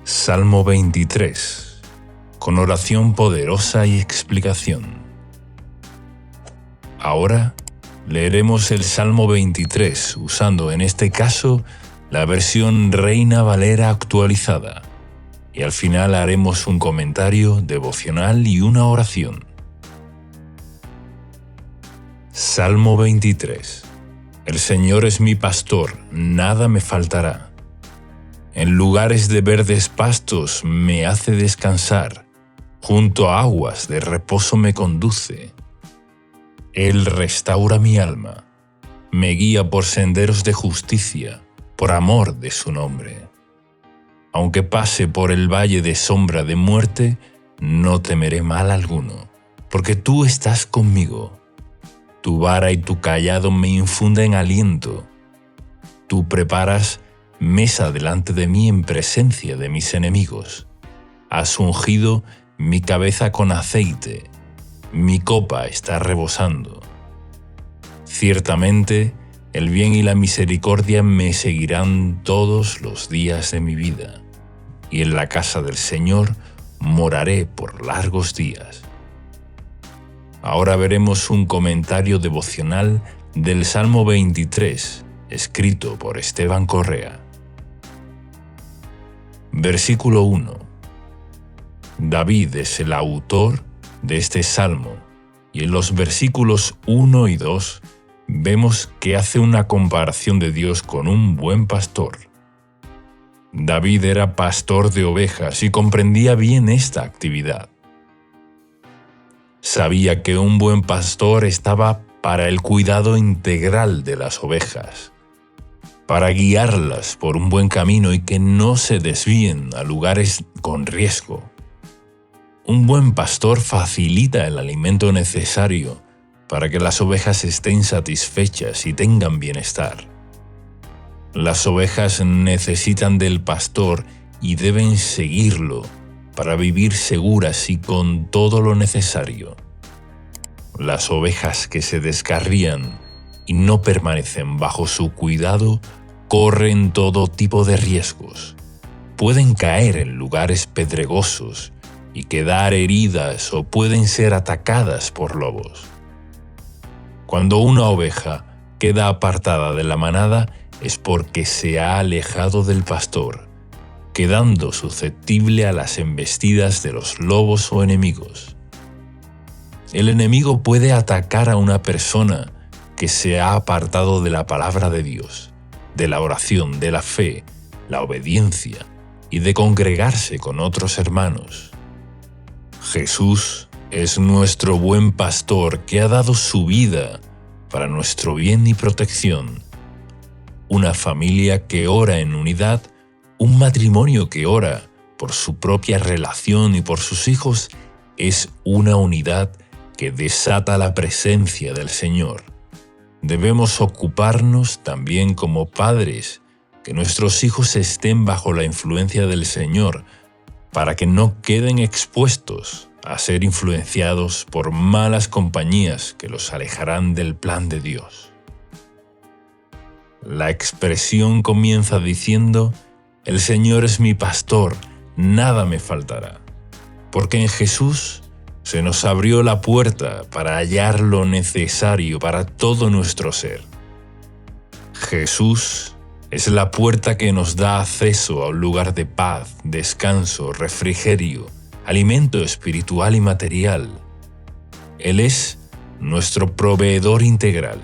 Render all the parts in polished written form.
Salmo 23, con oración poderosa y explicación. Ahora leeremos el Salmo 23 usando en este caso la versión Reina Valera actualizada, y al final haremos un comentario devocional y una oración. Salmo 23. El Señor es mi pastor, nada me faltará. En lugares de verdes pastos me hace descansar, junto a aguas de reposo me conduce. Él restaura mi alma, me guía por senderos de justicia, por amor de su nombre. Aunque pase por el valle de sombra de muerte, no temeré mal alguno, porque tú estás conmigo. Tu vara y tu cayado me infunden aliento. Tú preparas mesa delante de mí en presencia de mis enemigos. Has ungido mi cabeza con aceite, mi copa está rebosando. Ciertamente, el bien y la misericordia me seguirán todos los días de mi vida, y en la casa del Señor moraré por largos días. Ahora veremos un comentario devocional del Salmo 23, escrito por Esteban Correa. Versículo 1. David es el autor de este salmo, y en los versículos 1 y 2 vemos que hace una comparación de Dios con un buen pastor. David era pastor de ovejas y comprendía bien esta actividad. Sabía que un buen pastor estaba para el cuidado integral de las ovejas, para guiarlas por un buen camino y que no se desvíen a lugares con riesgo. Un buen pastor facilita el alimento necesario para que las ovejas estén satisfechas y tengan bienestar. Las ovejas necesitan del pastor y deben seguirlo para vivir seguras y con todo lo necesario. Las ovejas que se descarrían y no permanecen bajo su cuidado corren todo tipo de riesgos. Pueden caer en lugares pedregosos y quedar heridas o pueden ser atacadas por lobos. Cuando una oveja queda apartada de la manada es porque se ha alejado del pastor, quedando susceptible a las embestidas de los lobos o enemigos. El enemigo puede atacar a una persona que se ha apartado de la palabra de Dios, de la oración, de la fe, la obediencia y de congregarse con otros hermanos. Jesús es nuestro buen pastor que ha dado su vida para nuestro bien y protección. Una familia que ora en unidad, un matrimonio que ora por su propia relación y por sus hijos, es una unidad que desata la presencia del Señor. Debemos ocuparnos también como padres, que nuestros hijos estén bajo la influencia del Señor, para que no queden expuestos a ser influenciados por malas compañías que los alejarán del plan de Dios. La expresión comienza diciendo: el Señor es mi pastor, nada me faltará, porque en Jesús se nos abrió la puerta para hallar lo necesario para todo nuestro ser. Jesús es la puerta que nos da acceso a un lugar de paz, descanso, refrigerio, alimento espiritual y material. Él es nuestro proveedor integral.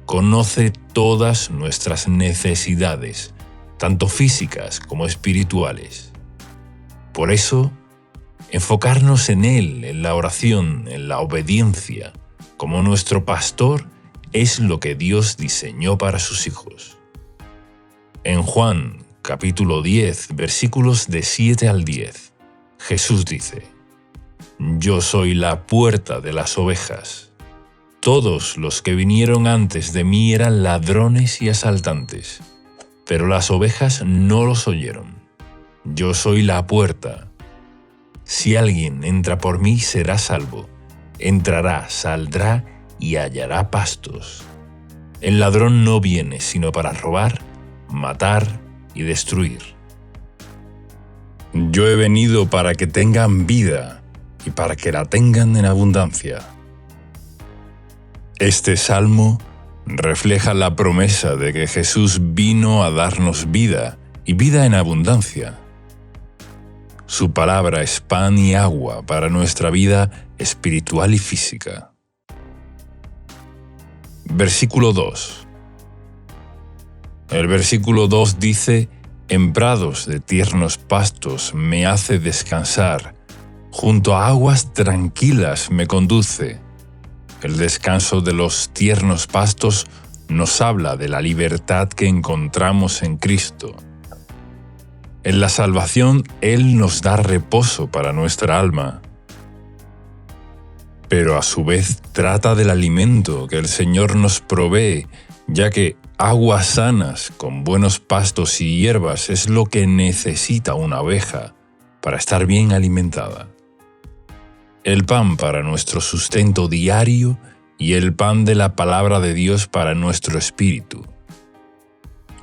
Conoce todas nuestras necesidades, tanto físicas como espirituales. Por eso, enfocarnos en Él, en la oración, en la obediencia, como nuestro pastor, es lo que Dios diseñó para sus hijos. En Juan, capítulo 10, versículos de 7 al 10, Jesús dice: Yo soy la puerta de las ovejas. Todos los que vinieron antes de mí eran ladrones y asaltantes, pero las ovejas no los oyeron. Yo soy la puerta. Si alguien entra por mí, será salvo. Entrará, saldrá y hallará pastos. El ladrón no viene sino para robar, matar y destruir. Yo he venido para que tengan vida y para que la tengan en abundancia. Este salmo refleja la promesa de que Jesús vino a darnos vida y vida en abundancia. Su palabra es pan y agua para nuestra vida espiritual y física. Versículo 2. El versículo 2 dice: «En prados de tiernos pastos me hace descansar, junto a aguas tranquilas me conduce». El descanso de los tiernos pastos nos habla de la libertad que encontramos en Cristo. En la salvación, Él nos da reposo para nuestra alma. Pero a su vez trata del alimento que el Señor nos provee, ya que aguas sanas con buenos pastos y hierbas es lo que necesita una oveja para estar bien alimentada. El pan para nuestro sustento diario y el pan de la palabra de Dios para nuestro espíritu.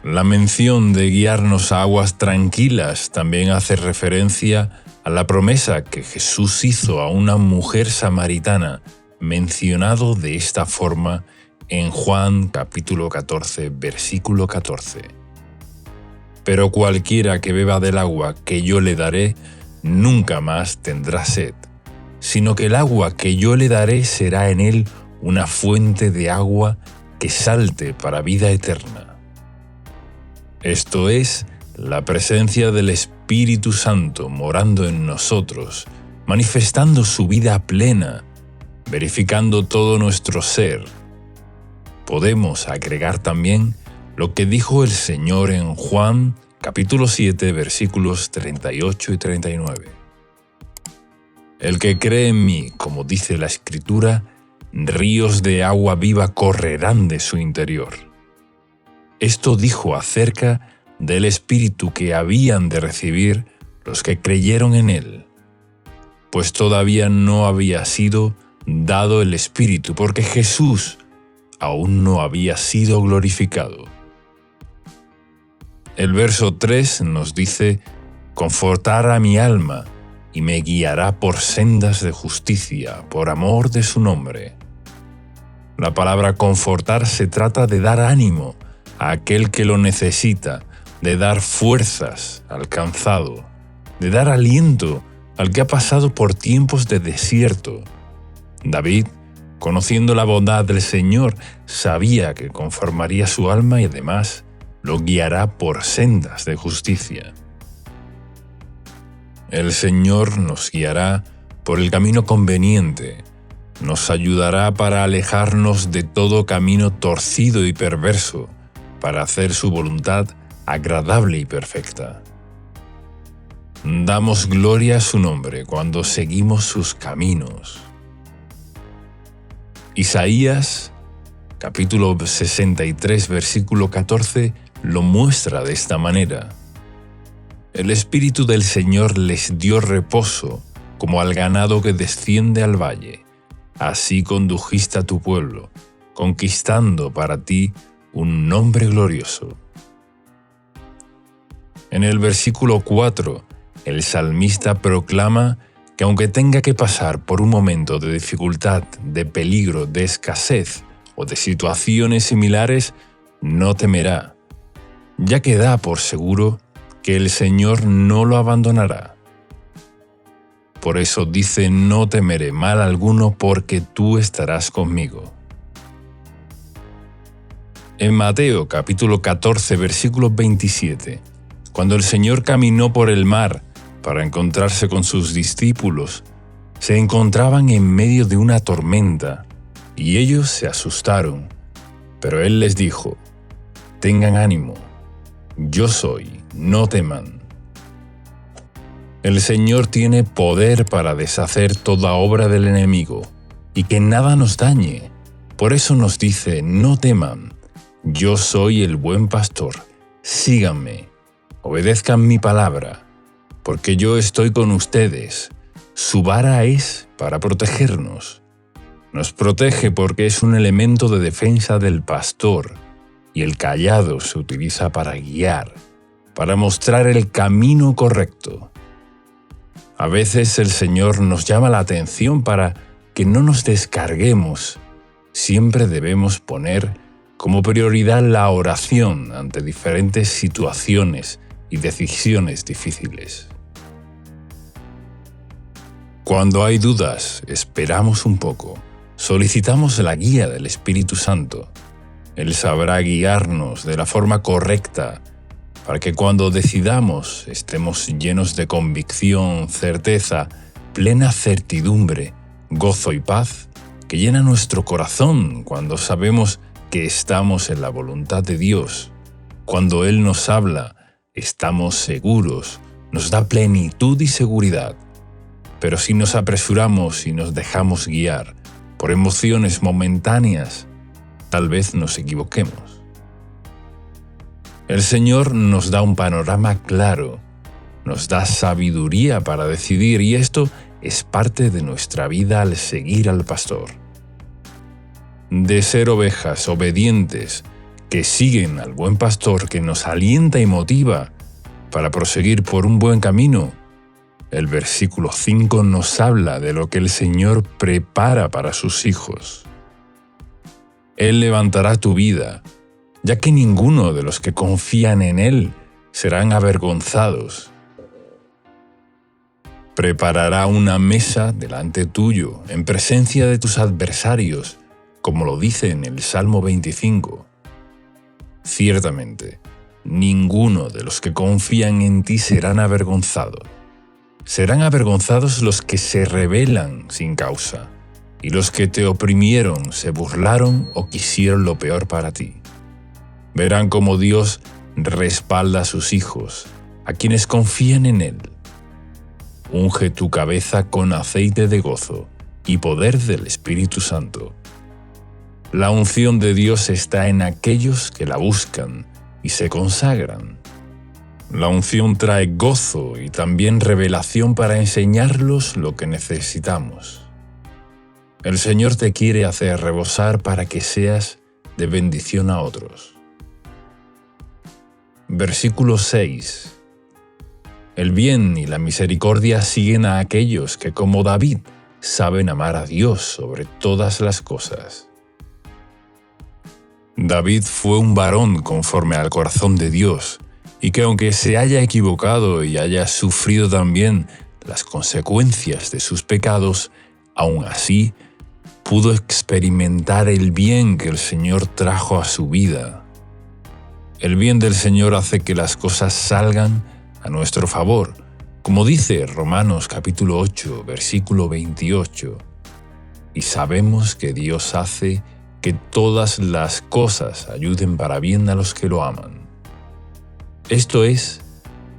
La mención de guiarnos a aguas tranquilas también hace referencia a la promesa que Jesús hizo a una mujer samaritana, mencionado de esta forma en Juan capítulo 14, versículo 14. «Pero cualquiera que beba del agua que yo le daré, nunca más tendrá sed, sino que el agua que yo le daré será en él una fuente de agua que salte para vida eterna». Esto es, la presencia del Espíritu Santo morando en nosotros, manifestando su vida plena, verificando todo nuestro ser. Podemos agregar también lo que dijo el Señor en Juan capítulo 7, versículos 38 y 39. «El que cree en mí, como dice la Escritura, ríos de agua viva correrán de su interior». Esto dijo acerca del Espíritu que habían de recibir los que creyeron en Él, pues todavía no había sido dado el Espíritu, porque Jesús aún no había sido glorificado. El verso 3 nos dice: «Confortará mi alma y me guiará por sendas de justicia, por amor de su nombre». La palabra confortar se trata de dar ánimo a aquel que lo necesita, de dar fuerzas al cansado, de dar aliento al que ha pasado por tiempos de desierto. David, conociendo la bondad del Señor, sabía que conformaría su alma y además lo guiará por sendas de justicia. El Señor nos guiará por el camino conveniente, nos ayudará para alejarnos de todo camino torcido y perverso, para hacer su voluntad agradable y perfecta. Damos gloria a su nombre cuando seguimos sus caminos. Isaías, capítulo 63, versículo 14, lo muestra de esta manera: «El Espíritu del Señor les dio reposo, como al ganado que desciende al valle. Así condujiste a tu pueblo, conquistando para ti un nombre glorioso». En el versículo 4, el salmista proclama que aunque tenga que pasar por un momento de dificultad, de peligro, de escasez o de situaciones similares, no temerá, ya que da por seguro que el Señor no lo abandonará. Por eso dice: «No temeré mal alguno, porque tú estarás conmigo». En Mateo capítulo 14, versículo 27, cuando el Señor caminó por el mar para encontrarse con sus discípulos, se encontraban en medio de una tormenta, y ellos se asustaron. Pero Él les dijo: «Tengan ánimo, yo soy, no teman». El Señor tiene poder para deshacer toda obra del enemigo, y que nada nos dañe. Por eso nos dice: «No teman, yo soy el buen pastor, síganme, obedezcan mi palabra, porque yo estoy con ustedes». Su vara es para protegernos. Nos protege porque es un elemento de defensa del pastor, y el cayado se utiliza para guiar, para mostrar el camino correcto. A veces el Señor nos llama la atención para que no nos descarguemos. Siempre debemos poner como prioridad la oración ante diferentes situaciones y decisiones difíciles. Cuando hay dudas, esperamos un poco. Solicitamos la guía del Espíritu Santo. Él sabrá guiarnos de la forma correcta para que cuando decidamos estemos llenos de convicción, certeza, plena certidumbre, gozo y paz que llena nuestro corazón cuando sabemos que estamos en la voluntad de Dios. Cuando Él nos habla, estamos seguros, nos da plenitud y seguridad. Pero si nos apresuramos y nos dejamos guiar por emociones momentáneas, tal vez nos equivoquemos. El Señor nos da un panorama claro, nos da sabiduría para decidir y esto es parte de nuestra vida al seguir al pastor. De ser ovejas obedientes que siguen al buen pastor que nos alienta y motiva para proseguir por un buen camino, el versículo 5 nos habla de lo que el Señor prepara para sus hijos. Él levantará tu vida, ya que ninguno de los que confían en Él serán avergonzados. Preparará una mesa delante tuyo, en presencia de tus adversarios, como lo dice en el Salmo 25. Ciertamente, ninguno de los que confían en ti serán avergonzados. Serán avergonzados los que se rebelan sin causa, y los que te oprimieron, se burlaron o quisieron lo peor para ti. Verán cómo Dios respalda a sus hijos, a quienes confían en Él. Unge tu cabeza con aceite de gozo y poder del Espíritu Santo. La unción de Dios está en aquellos que la buscan y se consagran. La unción trae gozo y también revelación para enseñarlos lo que necesitamos. El Señor te quiere hacer rebosar para que seas de bendición a otros. Versículo 6. El bien y la misericordia siguen a aquellos que, como David, saben amar a Dios sobre todas las cosas. David fue un varón conforme al corazón de Dios, y que aunque se haya equivocado y haya sufrido también las consecuencias de sus pecados, aún así pudo experimentar el bien que el Señor trajo a su vida. El bien del Señor hace que las cosas salgan a nuestro favor, como dice Romanos capítulo 8, versículo 28. Y sabemos que Dios hace que todas las cosas ayuden para bien a los que lo aman. Esto es,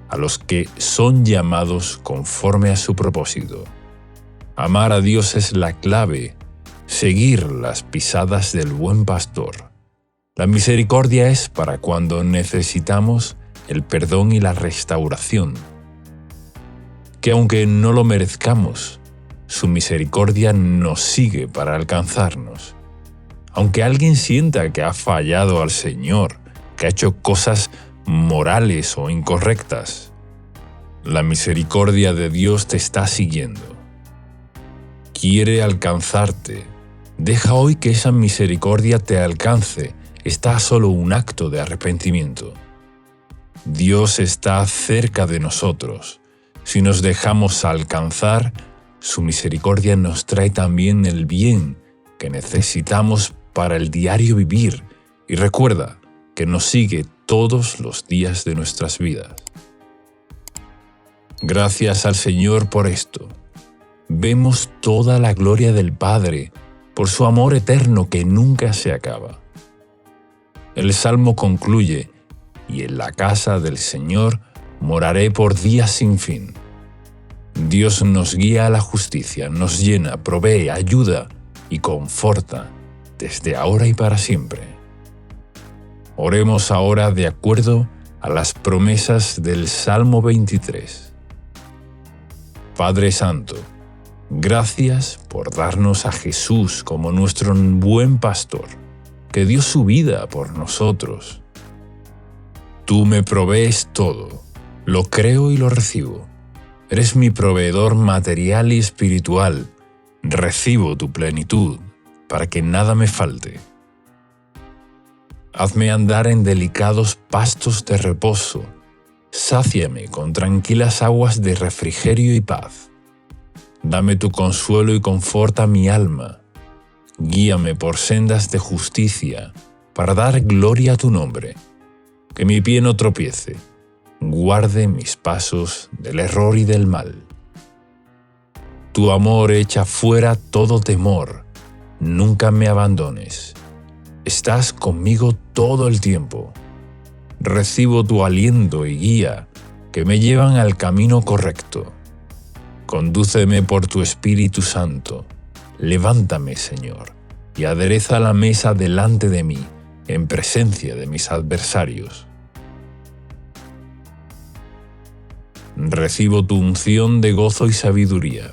a los que son llamados conforme a su propósito. Amar a Dios es la clave, seguir las pisadas del buen pastor. La misericordia es para cuando necesitamos el perdón y la restauración. Que aunque no lo merezcamos, su misericordia nos sigue para alcanzarnos. Aunque alguien sienta que ha fallado al Señor, que ha hecho cosas morales o incorrectas, la misericordia de Dios te está siguiendo. Quiere alcanzarte. Deja hoy que esa misericordia te alcance. Está solo un acto de arrepentimiento. Dios está cerca de nosotros. Si nos dejamos alcanzar, su misericordia nos trae también el bien que necesitamos para el diario vivir. Y recuerda que nos sigue todos los días de nuestras vidas. Gracias al Señor por esto. Vemos toda la gloria del Padre por su amor eterno que nunca se acaba. El Salmo concluye: y en la casa del Señor moraré por días sin fin. Dios nos guía a la justicia, nos llena, provee, ayuda y conforta desde ahora y para siempre. Oremos ahora de acuerdo a las promesas del Salmo 23. Padre Santo, gracias por darnos a Jesús como nuestro buen pastor, que dio su vida por nosotros. Tú me provees todo, lo creo y lo recibo. Eres mi proveedor material y espiritual. Recibo tu plenitud, para que nada me falte. Hazme andar en delicados pastos de reposo. Sáciame con tranquilas aguas de refrigerio y paz. Dame tu consuelo y conforta mi alma. Guíame por sendas de justicia, para dar gloria a tu nombre. Que mi pie no tropiece. Guarde mis pasos del error y del mal. Tu amor echa fuera todo temor. Nunca me abandones. Estás conmigo todo el tiempo. Recibo tu aliento y guía, que me llevan al camino correcto. Condúceme por tu Espíritu Santo. Levántame, Señor, y adereza la mesa delante de mí, en presencia de mis adversarios. Recibo tu unción de gozo y sabiduría.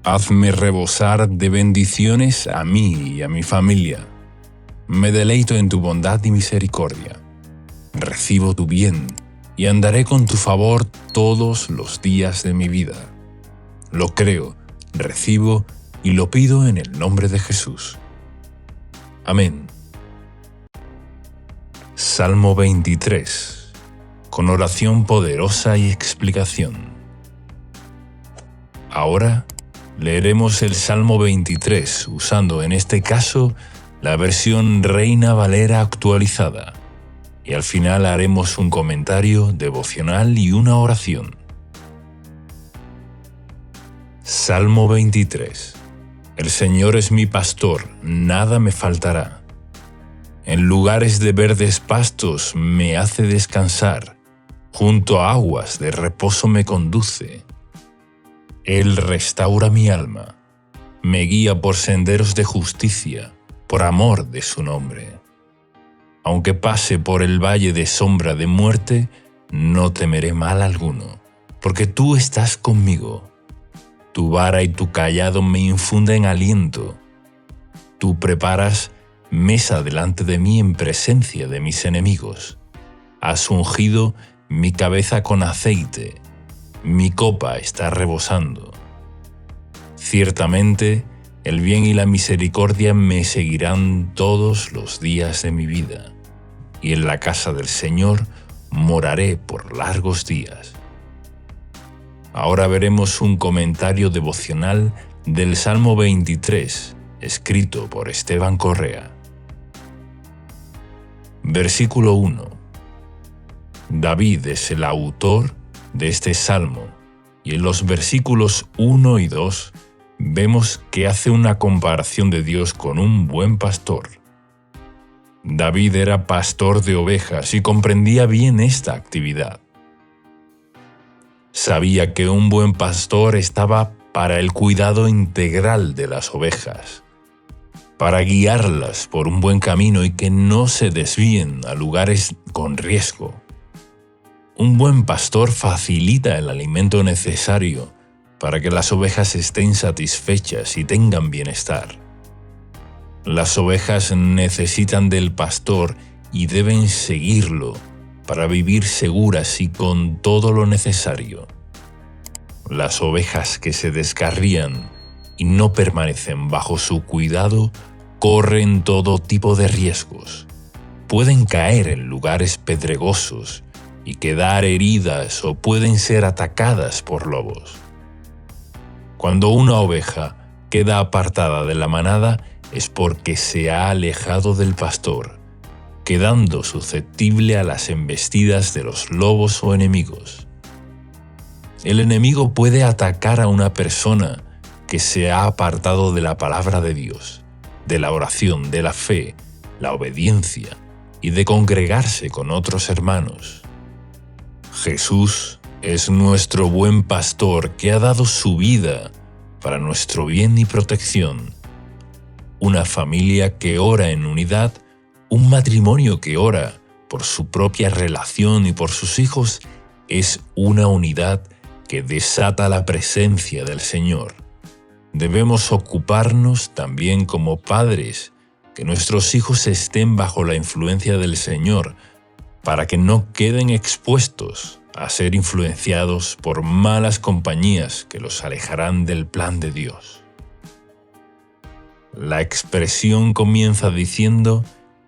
Hazme rebosar de bendiciones a mí y a mi familia. Me deleito en tu bondad y misericordia. Recibo tu bien y andaré con tu favor todos los días de mi vida. Lo creo, recibo y lo pido en el nombre de Jesús. Amén. Salmo 23, con oración poderosa y explicación. Ahora leeremos el Salmo 23 usando en este caso la versión Reina Valera actualizada, y al final haremos un comentario devocional y una oración. Salmo 23. El Señor es mi pastor, nada me faltará. En lugares de verdes pastos me hace descansar, junto a aguas de reposo me conduce. Él restaura mi alma, me guía por senderos de justicia, por amor de su nombre. Aunque pase por el valle de sombra de muerte, no temeré mal alguno, porque tú estás conmigo. Tu vara y tu cayado me infunden aliento. Tú preparas mesa delante de mí en presencia de mis enemigos. Has ungido mi cabeza con aceite, mi copa está rebosando. Ciertamente, el bien y la misericordia me seguirán todos los días de mi vida, y en la casa del Señor moraré por largos días. Ahora veremos un comentario devocional del Salmo 23, escrito por Esteban Correa. Versículo 1. David es el autor de este salmo, y en los versículos 1 y 2 vemos que hace una comparación de Dios con un buen pastor. David era pastor de ovejas y comprendía bien esta actividad. Sabía que un buen pastor estaba para el cuidado integral de las ovejas, para guiarlas por un buen camino y que no se desvíen a lugares con riesgo. Un buen pastor facilita el alimento necesario para que las ovejas estén satisfechas y tengan bienestar. Las ovejas necesitan del pastor y deben seguirlo para vivir seguras y con todo lo necesario. Las ovejas que se descarrían y no permanecen bajo su cuidado corren todo tipo de riesgos. Pueden caer en lugares pedregosos y quedar heridas o pueden ser atacadas por lobos. Cuando una oveja queda apartada de la manada es porque se ha alejado del pastor, quedando susceptible a las embestidas de los lobos o enemigos. El enemigo puede atacar a una persona que se ha apartado de la palabra de Dios, de la oración, de la fe, la obediencia y de congregarse con otros hermanos. Jesús es nuestro buen pastor que ha dado su vida para nuestro bien y protección. Una familia que ora en unidad, un matrimonio que ora por su propia relación y por sus hijos, es una unidad que desata la presencia del Señor. Debemos ocuparnos también como padres, que nuestros hijos estén bajo la influencia del Señor, para que no queden expuestos a ser influenciados por malas compañías que los alejarán del plan de Dios. La expresión comienza diciendo: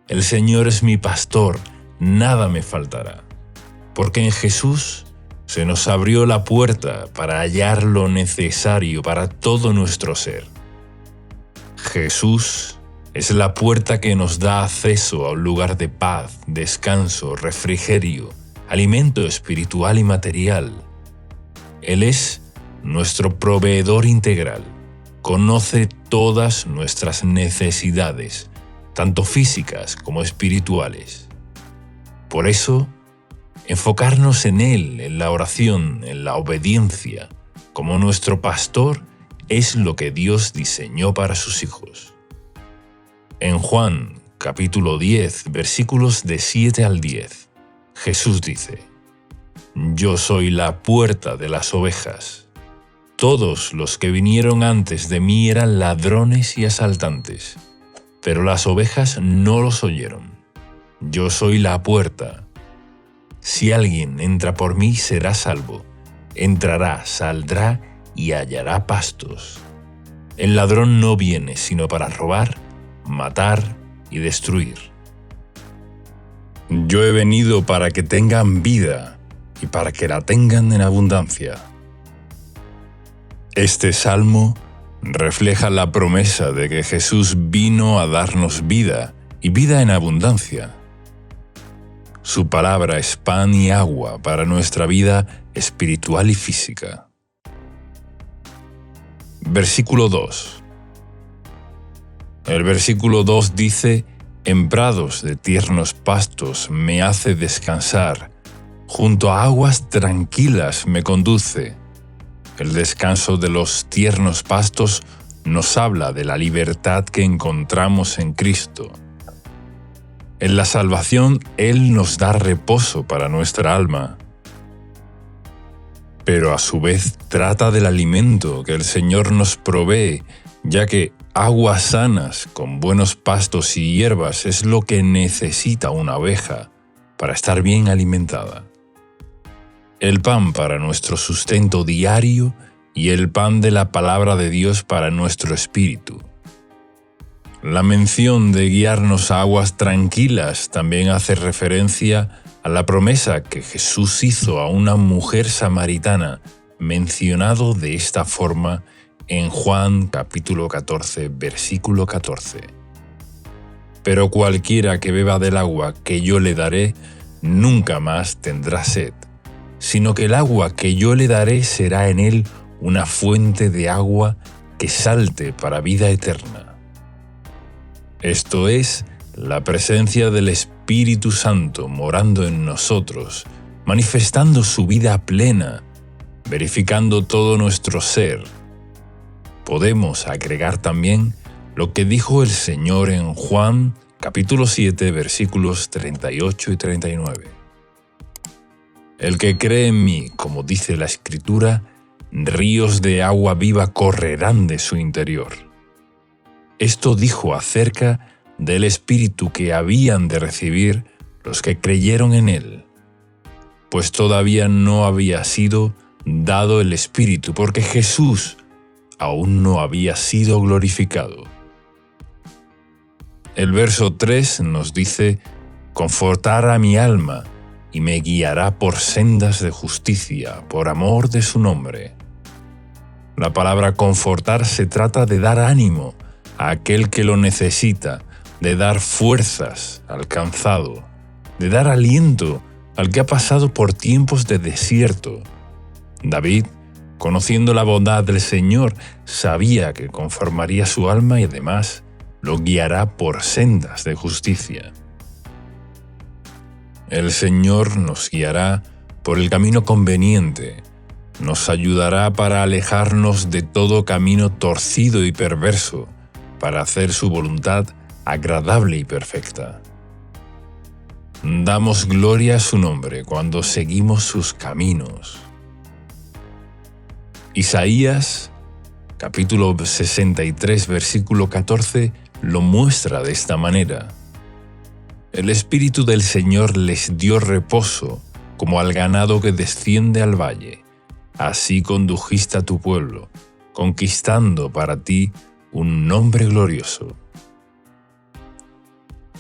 «El Señor es mi pastor, nada me faltará», porque en Jesús se nos abrió la puerta para hallar lo necesario para todo nuestro ser. Jesús es la puerta que nos da acceso a un lugar de paz, descanso, refrigerio, alimento espiritual y material. Él es nuestro proveedor integral. Conoce todas nuestras necesidades, tanto físicas como espirituales. Por eso, enfocarnos en Él, en la oración, en la obediencia, como nuestro pastor, es lo que Dios diseñó para sus hijos. En Juan, capítulo 10, versículos de 7 al 10, Jesús dice: «Yo soy la puerta de las ovejas. Todos los que vinieron antes de mí eran ladrones y asaltantes, pero las ovejas no los oyeron. Yo soy la puerta. Si alguien entra por mí, será salvo. Entrará, saldrá y hallará pastos. El ladrón no viene sino para robar, matar y destruir. Yo he venido para que tengan vida y para que la tengan en abundancia». Este salmo refleja la promesa de que Jesús vino a darnos vida y vida en abundancia. Su palabra es pan y agua para nuestra vida espiritual y física. Versículo 2. El versículo 2 dice: «En prados de tiernos pastos me hace descansar, junto a aguas tranquilas me conduce». El descanso de los tiernos pastos nos habla de la libertad que encontramos en Cristo. En la salvación, Él nos da reposo para nuestra alma. Pero a su vez trata del alimento que el Señor nos provee, ya que aguas sanas con buenos pastos y hierbas es lo que necesita una oveja para estar bien alimentada. El pan para nuestro sustento diario y el pan de la palabra de Dios para nuestro espíritu. La mención de guiarnos a aguas tranquilas también hace referencia a la promesa que Jesús hizo a una mujer samaritana, mencionado de esta forma en Juan capítulo 14, versículo 14. «Pero cualquiera que beba del agua que yo le daré, nunca más tendrá sed, sino que el agua que yo le daré será en él una fuente de agua que salte para vida eterna». Esto es, la presencia del Espíritu Santo morando en nosotros, manifestando su vida plena, verificando todo nuestro ser. Podemos agregar también lo que dijo el Señor en Juan capítulo 7, versículos 38 y 39. «El que cree en mí, como dice la Escritura, ríos de agua viva correrán de su interior». Esto dijo acerca del Espíritu que habían de recibir los que creyeron en Él, pues todavía no había sido dado el Espíritu, porque Jesús aún no había sido glorificado. El verso 3 nos dice: «Confortará mi alma y me guiará por sendas de justicia, por amor de su nombre». La palabra confortar se trata de dar ánimo a aquel que lo necesita, de dar fuerzas al cansado, de dar aliento al que ha pasado por tiempos de desierto. David, conociendo la bondad del Señor, sabía que conformaría su alma y además lo guiará por sendas de justicia. El Señor nos guiará por el camino conveniente, nos ayudará para alejarnos de todo camino torcido y perverso, para hacer su voluntad agradable y perfecta. Damos gloria a su nombre cuando seguimos sus caminos. Isaías, capítulo 63, versículo 14, lo muestra de esta manera: El Espíritu del Señor les dio reposo, como al ganado que desciende al valle. Así condujiste a tu pueblo, conquistando para ti un nombre glorioso.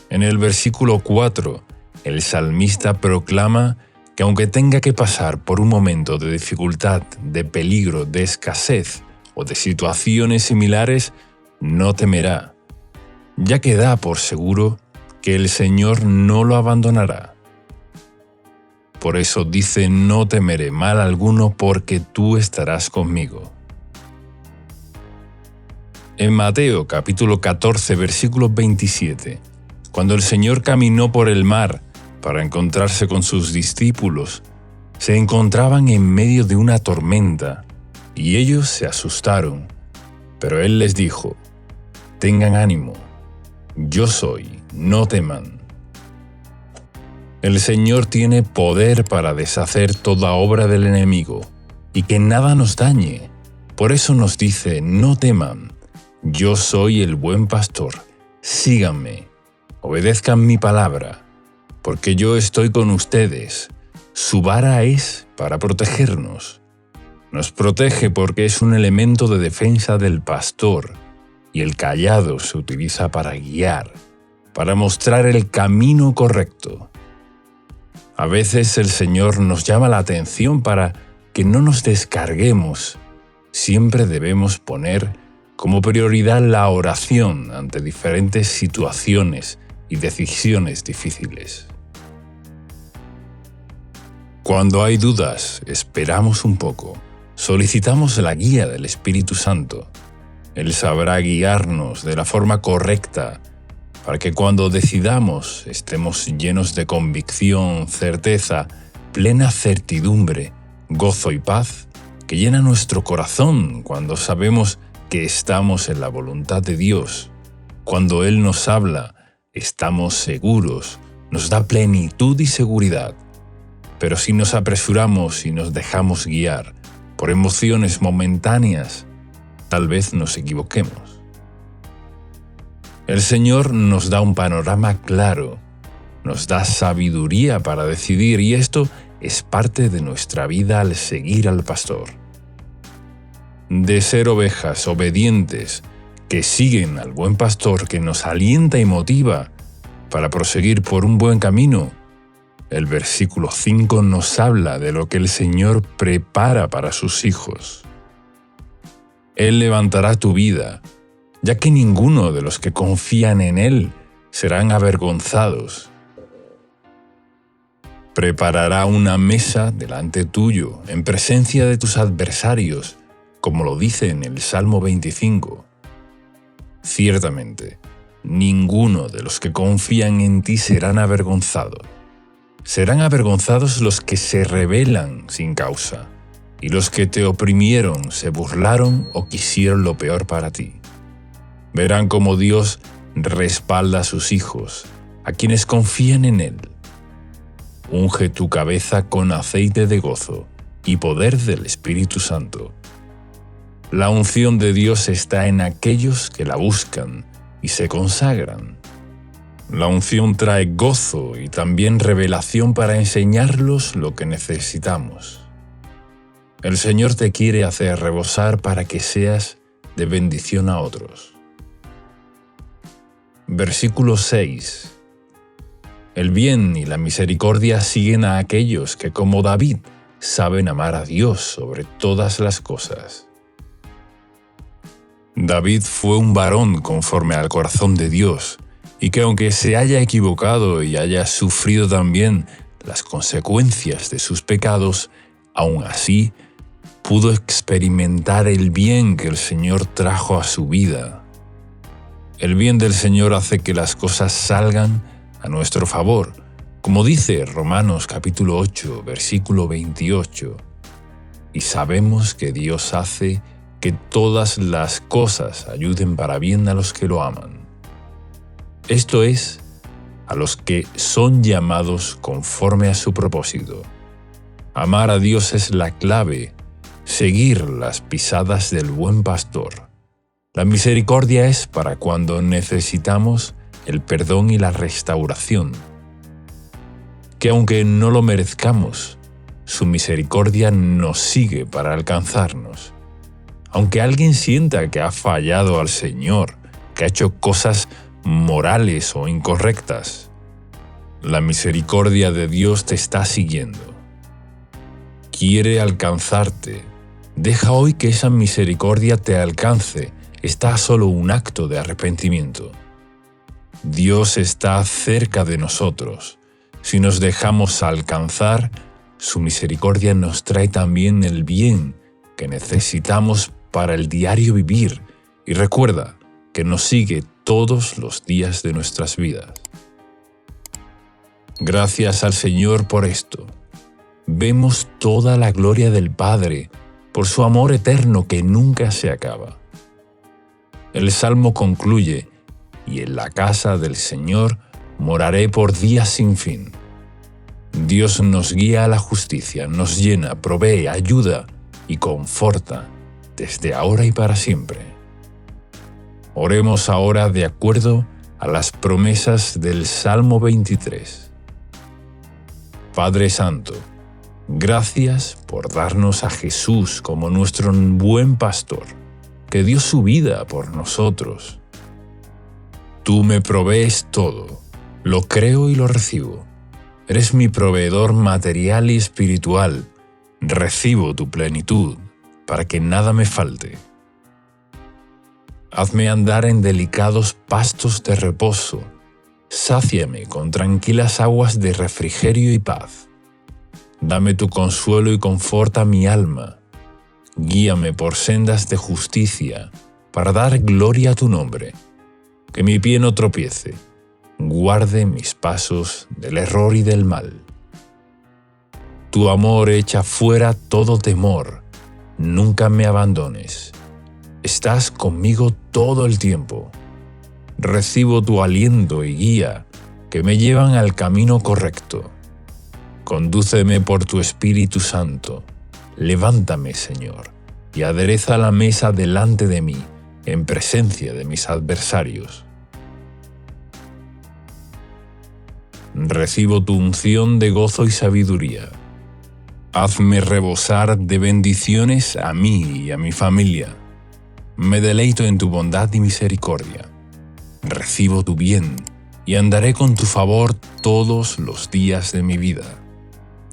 En el versículo 4, el salmista proclama que aunque tenga que pasar por un momento de dificultad, de peligro, de escasez o de situaciones similares, no temerá, ya que da por seguro que el Señor no lo abandonará. Por eso dice: no temeré mal alguno, porque tú estarás conmigo. En Mateo capítulo 14, versículo 27, cuando el Señor caminó por el mar para encontrarse con sus discípulos, se encontraban en medio de una tormenta, y ellos se asustaron. Pero Él les dijo: tengan ánimo, yo soy, no teman. El Señor tiene poder para deshacer toda obra del enemigo, y que nada nos dañe. Por eso nos dice: no teman, yo soy el buen pastor, síganme, obedezcan mi palabra, porque yo estoy con ustedes. Su vara es para protegernos. Nos protege porque es un elemento de defensa del pastor, y el cayado se utiliza para guiar, para mostrar el camino correcto. A veces el Señor nos llama la atención para que no nos descarguemos. Siempre debemos poner como prioridad la oración ante diferentes situaciones y decisiones difíciles. Cuando hay dudas, esperamos un poco, solicitamos la guía del Espíritu Santo. Él sabrá guiarnos de la forma correcta para que cuando decidamos estemos llenos de convicción, certeza, plena certidumbre, gozo y paz que llena nuestro corazón cuando sabemos que estamos en la voluntad de Dios. Cuando Él nos habla, estamos seguros, nos da plenitud y seguridad. Pero si nos apresuramos y nos dejamos guiar por emociones momentáneas, tal vez nos equivoquemos. El Señor nos da un panorama claro, nos da sabiduría para decidir, y esto es parte de nuestra vida al seguir al pastor. De ser ovejas obedientes que siguen al buen pastor que nos alienta y motiva para proseguir por un buen camino, el versículo 5 nos habla de lo que el Señor prepara para sus hijos. Él levantará tu vida, ya que ninguno de los que confían en Él serán avergonzados. Preparará una mesa delante tuyo, en presencia de tus adversarios, como lo dice en el Salmo 25. Ciertamente, ninguno de los que confían en ti serán avergonzados. Serán avergonzados los que se rebelan sin causa, y los que te oprimieron, se burlaron o quisieron lo peor para ti. Verán cómo Dios respalda a sus hijos, a quienes confían en Él. Unge tu cabeza con aceite de gozo y poder del Espíritu Santo. La unción de Dios está en aquellos que la buscan y se consagran. La unción trae gozo y también revelación para enseñarlos lo que necesitamos. El Señor te quiere hacer rebosar para que seas de bendición a otros. Versículo 6. El bien y la misericordia siguen a aquellos que, como David, saben amar a Dios sobre todas las cosas. David fue un varón conforme al corazón de Dios, y que aunque se haya equivocado y haya sufrido también las consecuencias de sus pecados, aún así pudo experimentar el bien que el Señor trajo a su vida. El bien del Señor hace que las cosas salgan a nuestro favor, como dice Romanos capítulo 8, versículo 28. Y sabemos que Dios hace que todas las cosas ayuden para bien a los que lo aman. Esto es, a los que son llamados conforme a su propósito. Amar a Dios es la clave, seguir las pisadas del buen pastor. La misericordia es para cuando necesitamos el perdón y la restauración. Que aunque no lo merezcamos, su misericordia nos sigue para alcanzarnos. Aunque alguien sienta que ha fallado al Señor, que ha hecho cosas morales o incorrectas, la misericordia de Dios te está siguiendo. Quiere alcanzarte. Deja hoy que esa misericordia te alcance. Está a solo un acto de arrepentimiento. Dios está cerca de nosotros. Si nos dejamos alcanzar, su misericordia nos trae también el bien que necesitamos para el diario vivir, y recuerda que nos sigue todos los días de nuestras vidas. Gracias al Señor por esto. Vemos toda la gloria del Padre por su amor eterno que nunca se acaba. El Salmo concluye: y en la casa del Señor moraré por días sin fin. Dios nos guía a la justicia, nos llena, provee, ayuda y conforta desde ahora y para siempre. Oremos ahora de acuerdo a las promesas del Salmo 23. Padre Santo, gracias por darnos a Jesús como nuestro buen pastor, que dio su vida por nosotros. Tú me provees todo, lo creo y lo recibo. Eres mi proveedor material y espiritual. Recibo tu plenitud, para que nada me falte. Hazme andar en delicados pastos de reposo. Sáciame con tranquilas aguas de refrigerio y paz. Dame tu consuelo y conforta mi alma. Guíame por sendas de justicia, para dar gloria a tu nombre. Que mi pie no tropiece. Guarde mis pasos del error y del mal. Tu amor echa fuera todo temor. Nunca me abandones. Estás conmigo todo el tiempo. Recibo tu aliento y guía que me llevan al camino correcto. Condúceme por tu Espíritu Santo. Levántame, Señor, y adereza la mesa delante de mí, en presencia de mis adversarios. Recibo tu unción de gozo y sabiduría. Hazme rebosar de bendiciones a mí y a mi familia. Me deleito en tu bondad y misericordia. Recibo tu bien y andaré con tu favor todos los días de mi vida.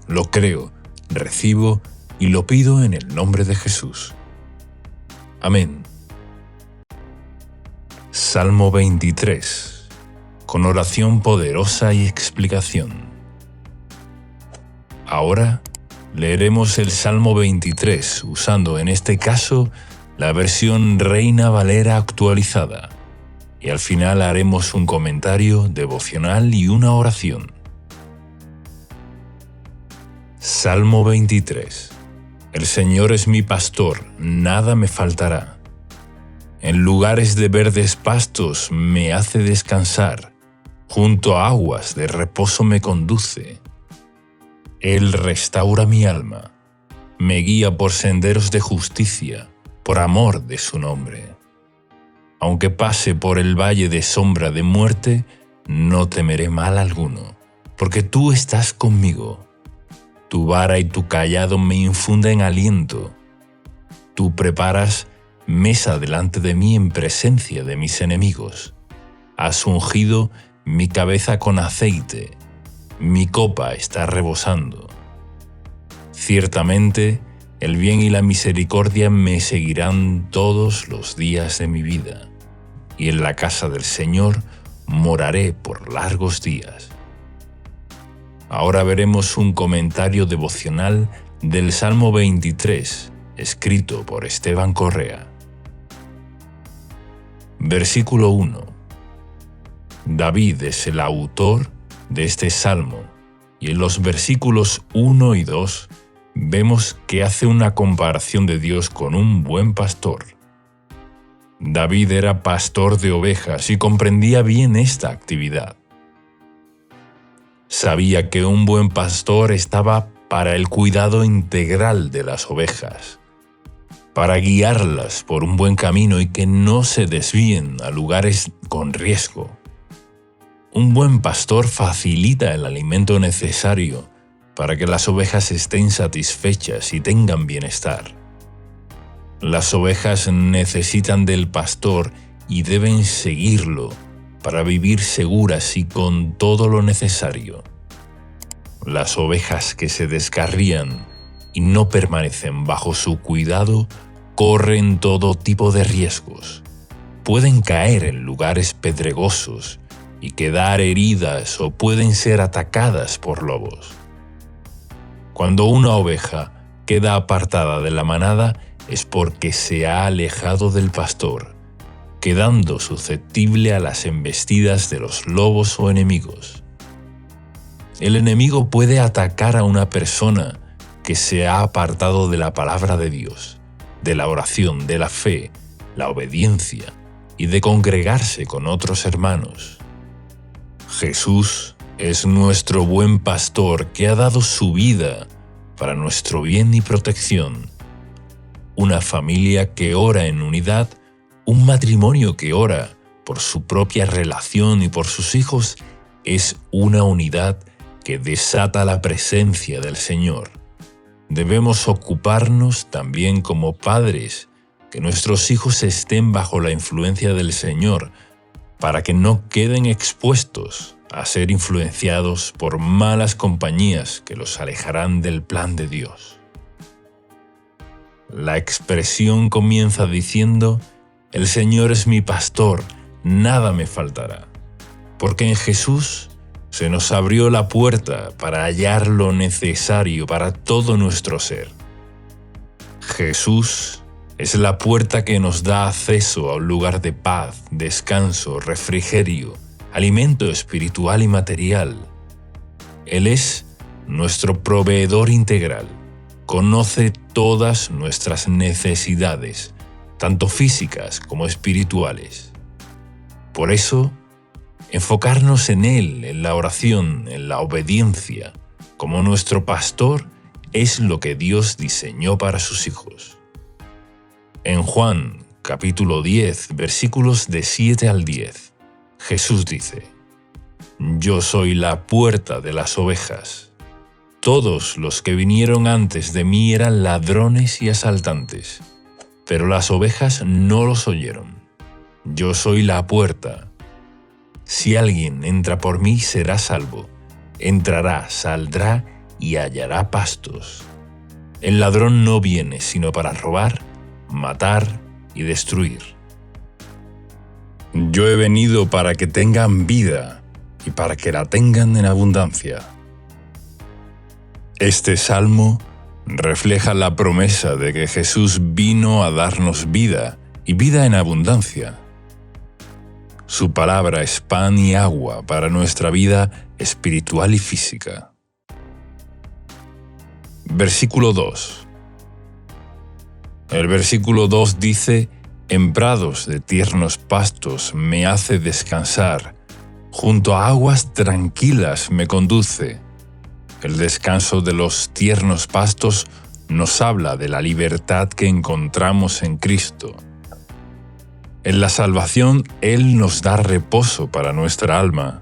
Lo creo, recibo y lo pido en el nombre de Jesús. Amén. Salmo 23. Con oración poderosa y explicación. Ahora leeremos el Salmo 23 usando en este caso la versión Reina Valera actualizada, y al final haremos un comentario devocional y una oración. Salmo 23. El Señor es mi pastor, nada me faltará. En lugares de verdes pastos me hace descansar. Junto a aguas de reposo me conduce. Él restaura mi alma. Me guía por senderos de justicia, por amor de su nombre. Aunque pase por el valle de sombra de muerte, no temeré mal alguno, porque tú estás conmigo. Tu vara y tu cayado me infunden aliento. Tú preparas mesa delante de mí en presencia de mis enemigos. Has ungido mi cabeza con aceite, mi copa está rebosando. Ciertamente, el bien y la misericordia me seguirán todos los días de mi vida, y en la casa del Señor moraré por largos días. Ahora veremos un comentario devocional del Salmo 23, escrito por Esteban Correa. Versículo 1. David es el autor de este salmo, y en los versículos 1 y 2 vemos que hace una comparación de Dios con un buen pastor. David era pastor de ovejas y comprendía bien esta actividad. Sabía que un buen pastor estaba para el cuidado integral de las ovejas, para guiarlas por un buen camino y que no se desvíen a lugares con riesgo. Un buen pastor facilita el alimento necesario para que las ovejas estén satisfechas y tengan bienestar. Las ovejas necesitan del pastor y deben seguirlo para vivir seguras y con todo lo necesario. Las ovejas que se descarrían y no permanecen bajo su cuidado corren todo tipo de riesgos. Pueden caer en lugares pedregosos y quedar heridas o pueden ser atacadas por lobos. Cuando una oveja queda apartada de la manada es porque se ha alejado del pastor, quedando susceptible a las embestidas de los lobos o enemigos. El enemigo puede atacar a una persona que se ha apartado de la palabra de Dios, de la oración, de la fe, la obediencia y de congregarse con otros hermanos. Jesús es nuestro buen pastor que ha dado su vida para nuestro bien y protección. Una familia que ora en unidad, un matrimonio que ora por su propia relación y por sus hijos, es una unidad que desata la presencia del Señor. Debemos ocuparnos también como padres que nuestros hijos estén bajo la influencia del Señor, para que no queden expuestos a ser influenciados por malas compañías que los alejarán del plan de Dios. La expresión comienza diciendo: «El Señor es mi pastor, nada me faltará», porque en Jesús se nos abrió la puerta para hallar lo necesario para todo nuestro ser. Jesús es la puerta que nos da acceso a un lugar de paz, descanso, refrigerio, alimento espiritual y material. Él es nuestro proveedor integral. Conoce todas nuestras necesidades, tanto físicas como espirituales. Por eso, enfocarnos en Él, en la oración, en la obediencia, como nuestro pastor, es lo que Dios diseñó para sus hijos. En Juan, capítulo 10, versículos de 7 al 10, Jesús dice: «Yo soy la puerta de las ovejas. Todos los que vinieron antes de mí eran ladrones y asaltantes, pero las ovejas no los oyeron. Yo soy la puerta. Si alguien entra por mí, será salvo. Entrará, saldrá y hallará pastos. El ladrón no viene sino para robar, matar y destruir. Yo he venido para que tengan vida y para que la tengan en abundancia». Este salmo refleja la promesa de que Jesús vino a darnos vida y vida en abundancia. Su palabra es pan y agua para nuestra vida espiritual y física. Versículo 2. El versículo 2 dice: «En prados de tiernos pastos me hace descansar, junto a aguas tranquilas me conduce». El descanso de los tiernos pastos nos habla de la libertad que encontramos en Cristo. En la salvación, Él nos da reposo para nuestra alma.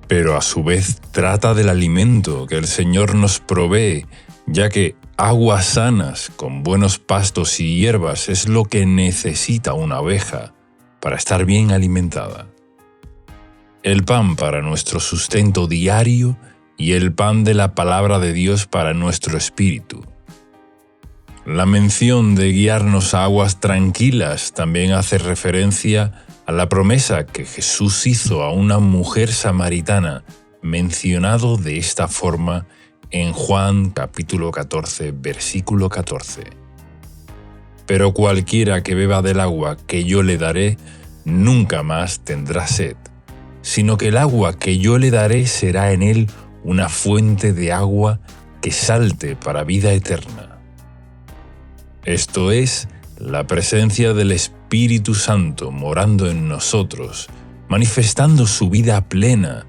Pero a su vez trata del alimento que el Señor nos provee, ya que aguas sanas con buenos pastos y hierbas es lo que necesita una oveja para estar bien alimentada. El pan para nuestro sustento diario y el pan de la palabra de Dios para nuestro espíritu. La mención de guiarnos a aguas tranquilas también hace referencia a la promesa que Jesús hizo a una mujer samaritana, mencionado de esta forma en Juan capítulo 14, versículo 14. «Pero cualquiera que beba del agua que yo le daré, nunca más tendrá sed, sino que el agua que yo le daré será en él una fuente de agua que salte para vida eterna». Esto es, la presencia del Espíritu Santo morando en nosotros, manifestando su vida plena,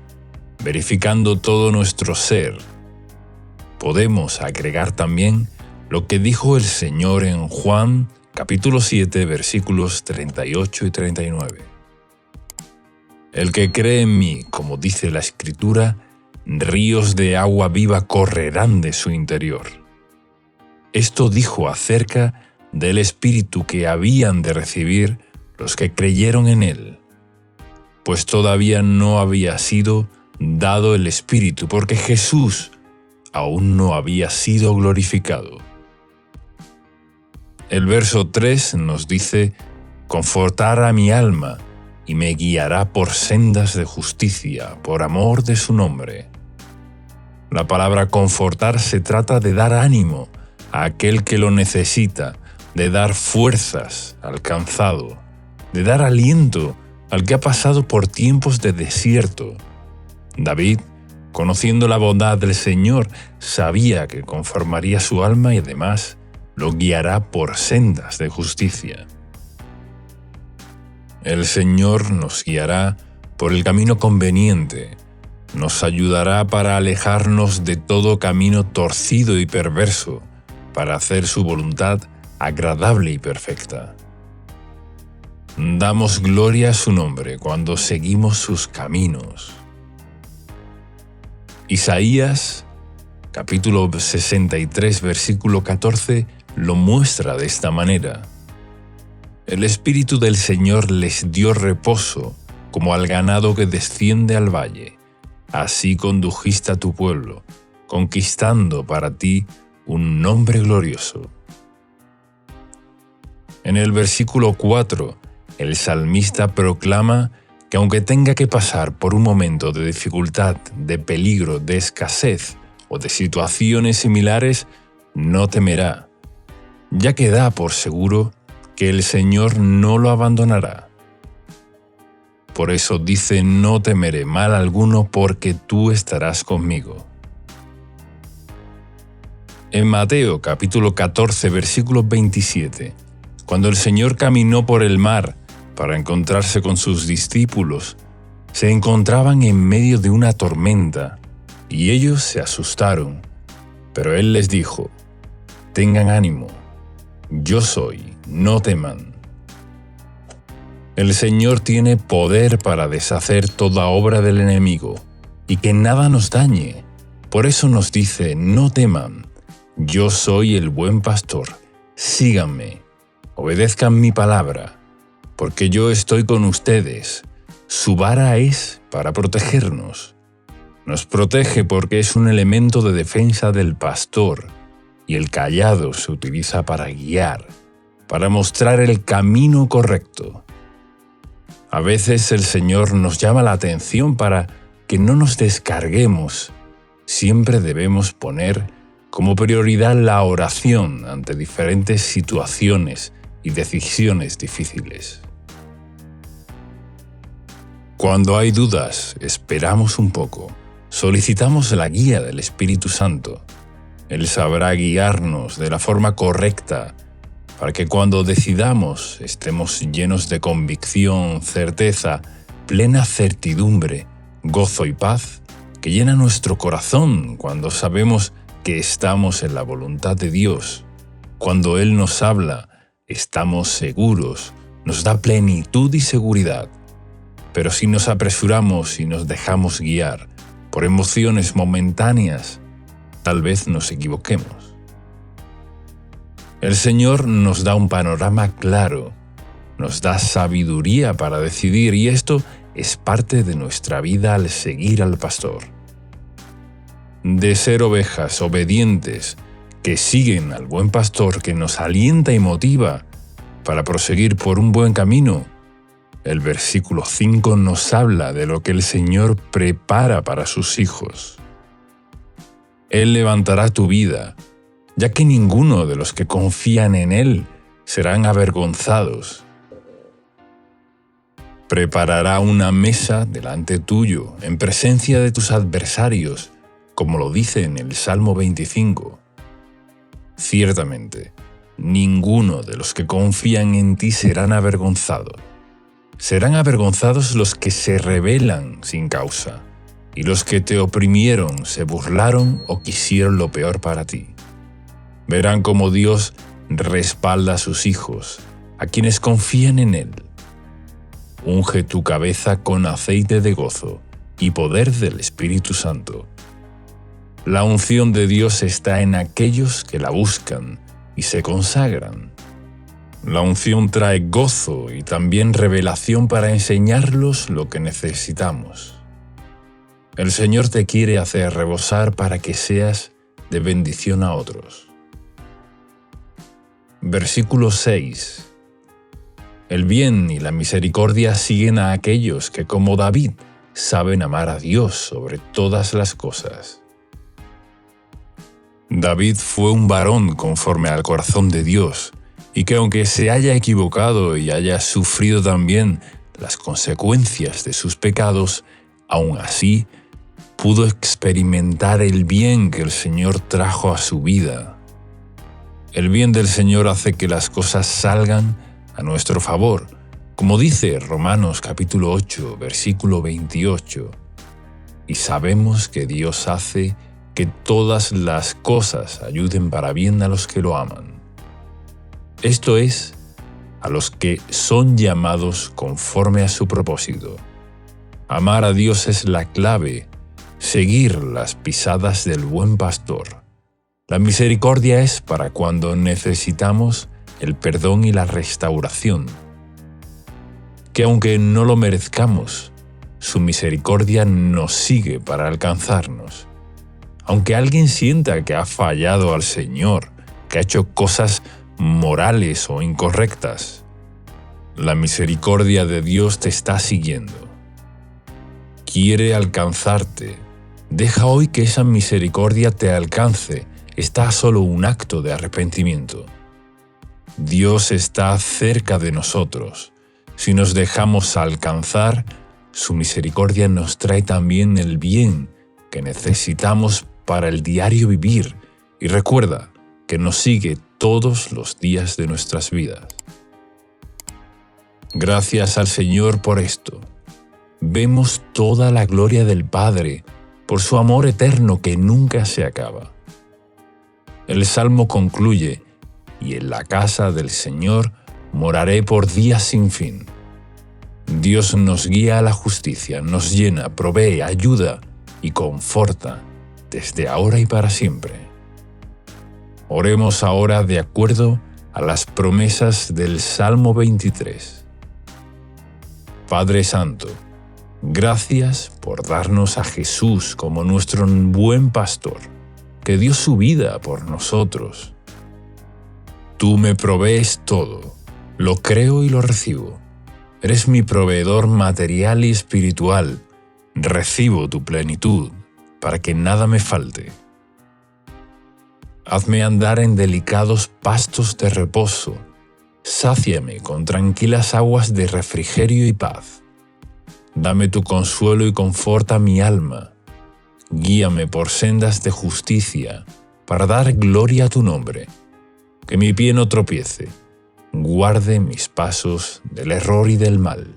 verificando todo nuestro ser. Podemos agregar también lo que dijo el Señor en Juan capítulo 7, versículos 38 y 39. El que cree en mí, como dice la Escritura, ríos de agua viva correrán de su interior. Esto dijo acerca del Espíritu que habían de recibir los que creyeron en él, pues todavía no había sido dado el Espíritu, porque Jesús aún no había sido glorificado. El verso 3 nos dice: «Confortará a mi alma y me guiará por sendas de justicia, por amor de su nombre». La palabra confortar se trata de dar ánimo a aquel que lo necesita, de dar fuerzas al cansado, de dar aliento al que ha pasado por tiempos de desierto. David, conociendo la bondad del Señor, sabía que conformaría su alma y además lo guiará por sendas de justicia. El Señor nos guiará por el camino conveniente, nos ayudará para alejarnos de todo camino torcido y perverso, para hacer su voluntad agradable y perfecta. Damos gloria a su nombre cuando seguimos sus caminos. Isaías, capítulo 63, versículo 14, lo muestra de esta manera: «El Espíritu del Señor les dio reposo, como al ganado que desciende al valle. Así condujiste a tu pueblo, conquistando para ti un nombre glorioso». En el versículo 4, el salmista proclama que aunque tenga que pasar por un momento de dificultad, de peligro, de escasez o de situaciones similares, no temerá, ya que da por seguro que el Señor no lo abandonará. Por eso dice: «No temeré mal alguno, porque tú estarás conmigo». En Mateo capítulo 14, versículo 27, cuando el Señor caminó por el mar para encontrarse con sus discípulos, se encontraban en medio de una tormenta, y ellos se asustaron. Pero Él les dijo: «Tengan ánimo, yo soy, no teman». El Señor tiene poder para deshacer toda obra del enemigo, y que nada nos dañe. Por eso nos dice: «No teman, yo soy el buen pastor, síganme, obedezcan mi palabra, porque yo estoy con ustedes». Su vara es para protegernos. Nos protege porque es un elemento de defensa del pastor, y el cayado se utiliza para guiar, para mostrar el camino correcto. A veces el Señor nos llama la atención para que no nos descarguemos. Siempre debemos poner como prioridad la oración ante diferentes situaciones y decisiones difíciles. Cuando hay dudas, esperamos un poco, solicitamos la guía del Espíritu Santo. Él sabrá guiarnos de la forma correcta para que cuando decidamos estemos llenos de convicción, certeza, plena certidumbre, gozo y paz que llena nuestro corazón cuando sabemos que estamos en la voluntad de Dios. Cuando Él nos habla, estamos seguros, nos da plenitud y seguridad. Pero si nos apresuramos y nos dejamos guiar por emociones momentáneas, tal vez nos equivoquemos. El Señor nos da un panorama claro, nos da sabiduría para decidir, y esto es parte de nuestra vida al seguir al pastor. De ser ovejas obedientes que siguen al buen pastor que nos alienta y motiva para proseguir por un buen camino, el versículo 5 nos habla de lo que el Señor prepara para sus hijos. Él levantará tu vida, ya que ninguno de los que confían en Él serán avergonzados. Preparará una mesa delante tuyo, en presencia de tus adversarios, como lo dice en el Salmo 25. Ciertamente, ninguno de los que confían en ti serán avergonzados. Serán avergonzados los que se rebelan sin causa, y los que te oprimieron, se burlaron o quisieron lo peor para ti. Verán cómo Dios respalda a sus hijos, a quienes confían en Él. unge tu cabeza con aceite de gozo y poder del Espíritu Santo. La unción de Dios está en aquellos que la buscan y se consagran. La unción trae gozo y también revelación para enseñarlos lo que necesitamos. El Señor te quiere hacer rebosar para que seas de bendición a otros. Versículo 6. El bien y la misericordia siguen a aquellos que, como David, saben amar a Dios sobre todas las cosas. David fue un varón conforme al corazón de Dios, y que aunque se haya equivocado y haya sufrido también las consecuencias de sus pecados, aún así pudo experimentar el bien que el Señor trajo a su vida. El bien del Señor hace que las cosas salgan a nuestro favor, como dice Romanos capítulo 8, versículo 28. Y sabemos que Dios hace que todas las cosas ayuden para bien a los que lo aman. Esto es, a los que son llamados conforme a su propósito. Amar a Dios es la clave, seguir las pisadas del buen pastor. La misericordia es para cuando necesitamos el perdón y la restauración. Que aunque no lo merezcamos, su misericordia nos sigue para alcanzarnos. Aunque alguien sienta que ha fallado al Señor, que ha hecho cosas morales o incorrectas, la misericordia de Dios te está siguiendo. Quiere alcanzarte. Deja hoy que esa misericordia te alcance. Está a solo un acto de arrepentimiento. Dios está cerca de nosotros. Si nos dejamos alcanzar, su misericordia nos trae también el bien que necesitamos para el diario vivir, y recuerda que nos sigue todos los días de nuestras vidas. Gracias al Señor por esto. Vemos toda la gloria del Padre por su amor eterno que nunca se acaba. El Salmo concluye: y en la casa del Señor moraré por días sin fin. Dios nos guía a la justicia, nos llena, provee, ayuda y conforta desde ahora y para siempre. Oremos ahora de acuerdo a las promesas del Salmo 23. Padre Santo, gracias por darnos a Jesús como nuestro buen pastor, que dio su vida por nosotros. Tú me provees todo, lo creo y lo recibo. Eres mi proveedor material y espiritual. Recibo tu plenitud, para que nada me falte. Hazme andar en delicados pastos de reposo. Sáciame con tranquilas aguas de refrigerio y paz. Dame tu consuelo y conforta mi alma. Guíame por sendas de justicia, para dar gloria a tu nombre. Que mi pie no tropiece. Guarde mis pasos del error y del mal.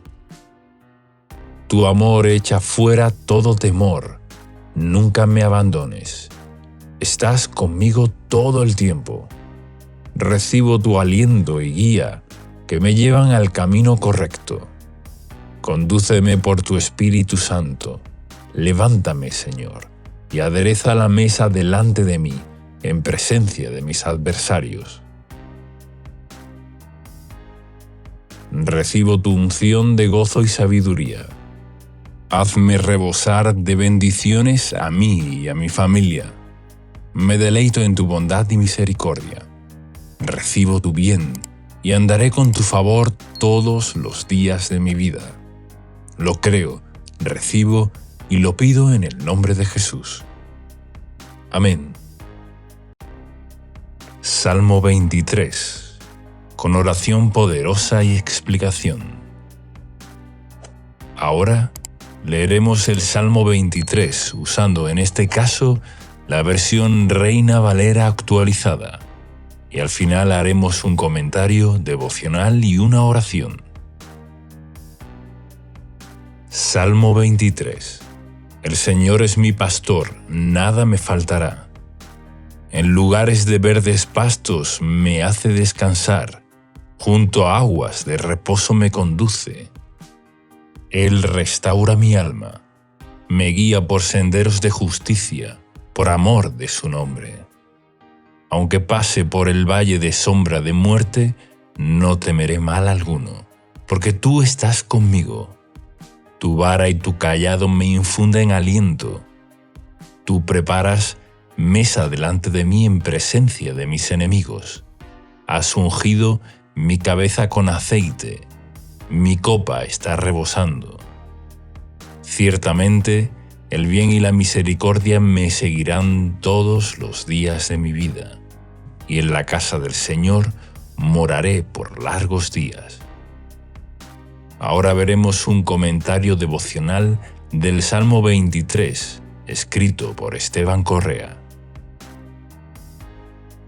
Tu amor echa fuera todo temor. Nunca me abandones. Estás conmigo todo el tiempo. Recibo tu aliento y guía que me llevan al camino correcto. Condúceme por tu Espíritu Santo. Levántame, Señor, y adereza la mesa delante de mí, en presencia de mis adversarios. Recibo tu unción de gozo y sabiduría. Hazme rebosar de bendiciones a mí y a mi familia. Me deleito en tu bondad y misericordia. Recibo tu bien y andaré con tu favor todos los días de mi vida. Lo creo, recibo y lo pido en el nombre de Jesús. Amén. Salmo 23, con oración poderosa y explicación. Ahora leeremos el Salmo 23 usando en este caso la versión Reina Valera actualizada, y al final haremos un comentario devocional y una oración. Salmo 23. El Señor es mi pastor, nada me faltará. En lugares de verdes pastos me hace descansar, junto a aguas de reposo me conduce. Él restaura mi alma, me guía por senderos de justicia, por amor de su nombre. Aunque pase por el valle de sombra de muerte, no temeré mal alguno, porque tú estás conmigo. Tu vara y tu cayado me infunden aliento. Tú preparas mesa delante de mí en presencia de mis enemigos. Has ungido mi cabeza con aceite, mi copa está rebosando. Ciertamente, el bien y la misericordia me seguirán todos los días de mi vida, y en la casa del Señor moraré por largos días. Ahora veremos un comentario devocional del Salmo 23, escrito por Esteban Correa.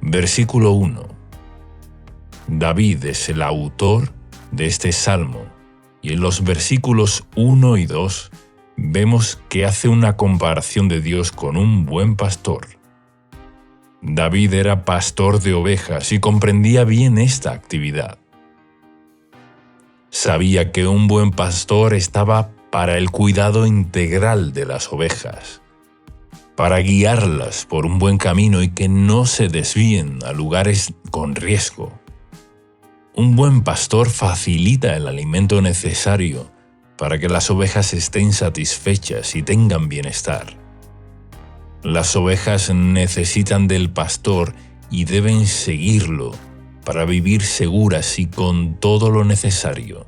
Versículo 1. David es el autor de este salmo, y en los versículos 1 y 2 vemos que hace una comparación de Dios con un buen pastor. David era pastor de ovejas y comprendía bien esta actividad. Sabía que un buen pastor estaba para el cuidado integral de las ovejas, para guiarlas por un buen camino y que no se desvíen a lugares con riesgo. Un buen pastor facilita el alimento necesario para que las ovejas estén satisfechas y tengan bienestar. Las ovejas necesitan del pastor y deben seguirlo para vivir seguras y con todo lo necesario.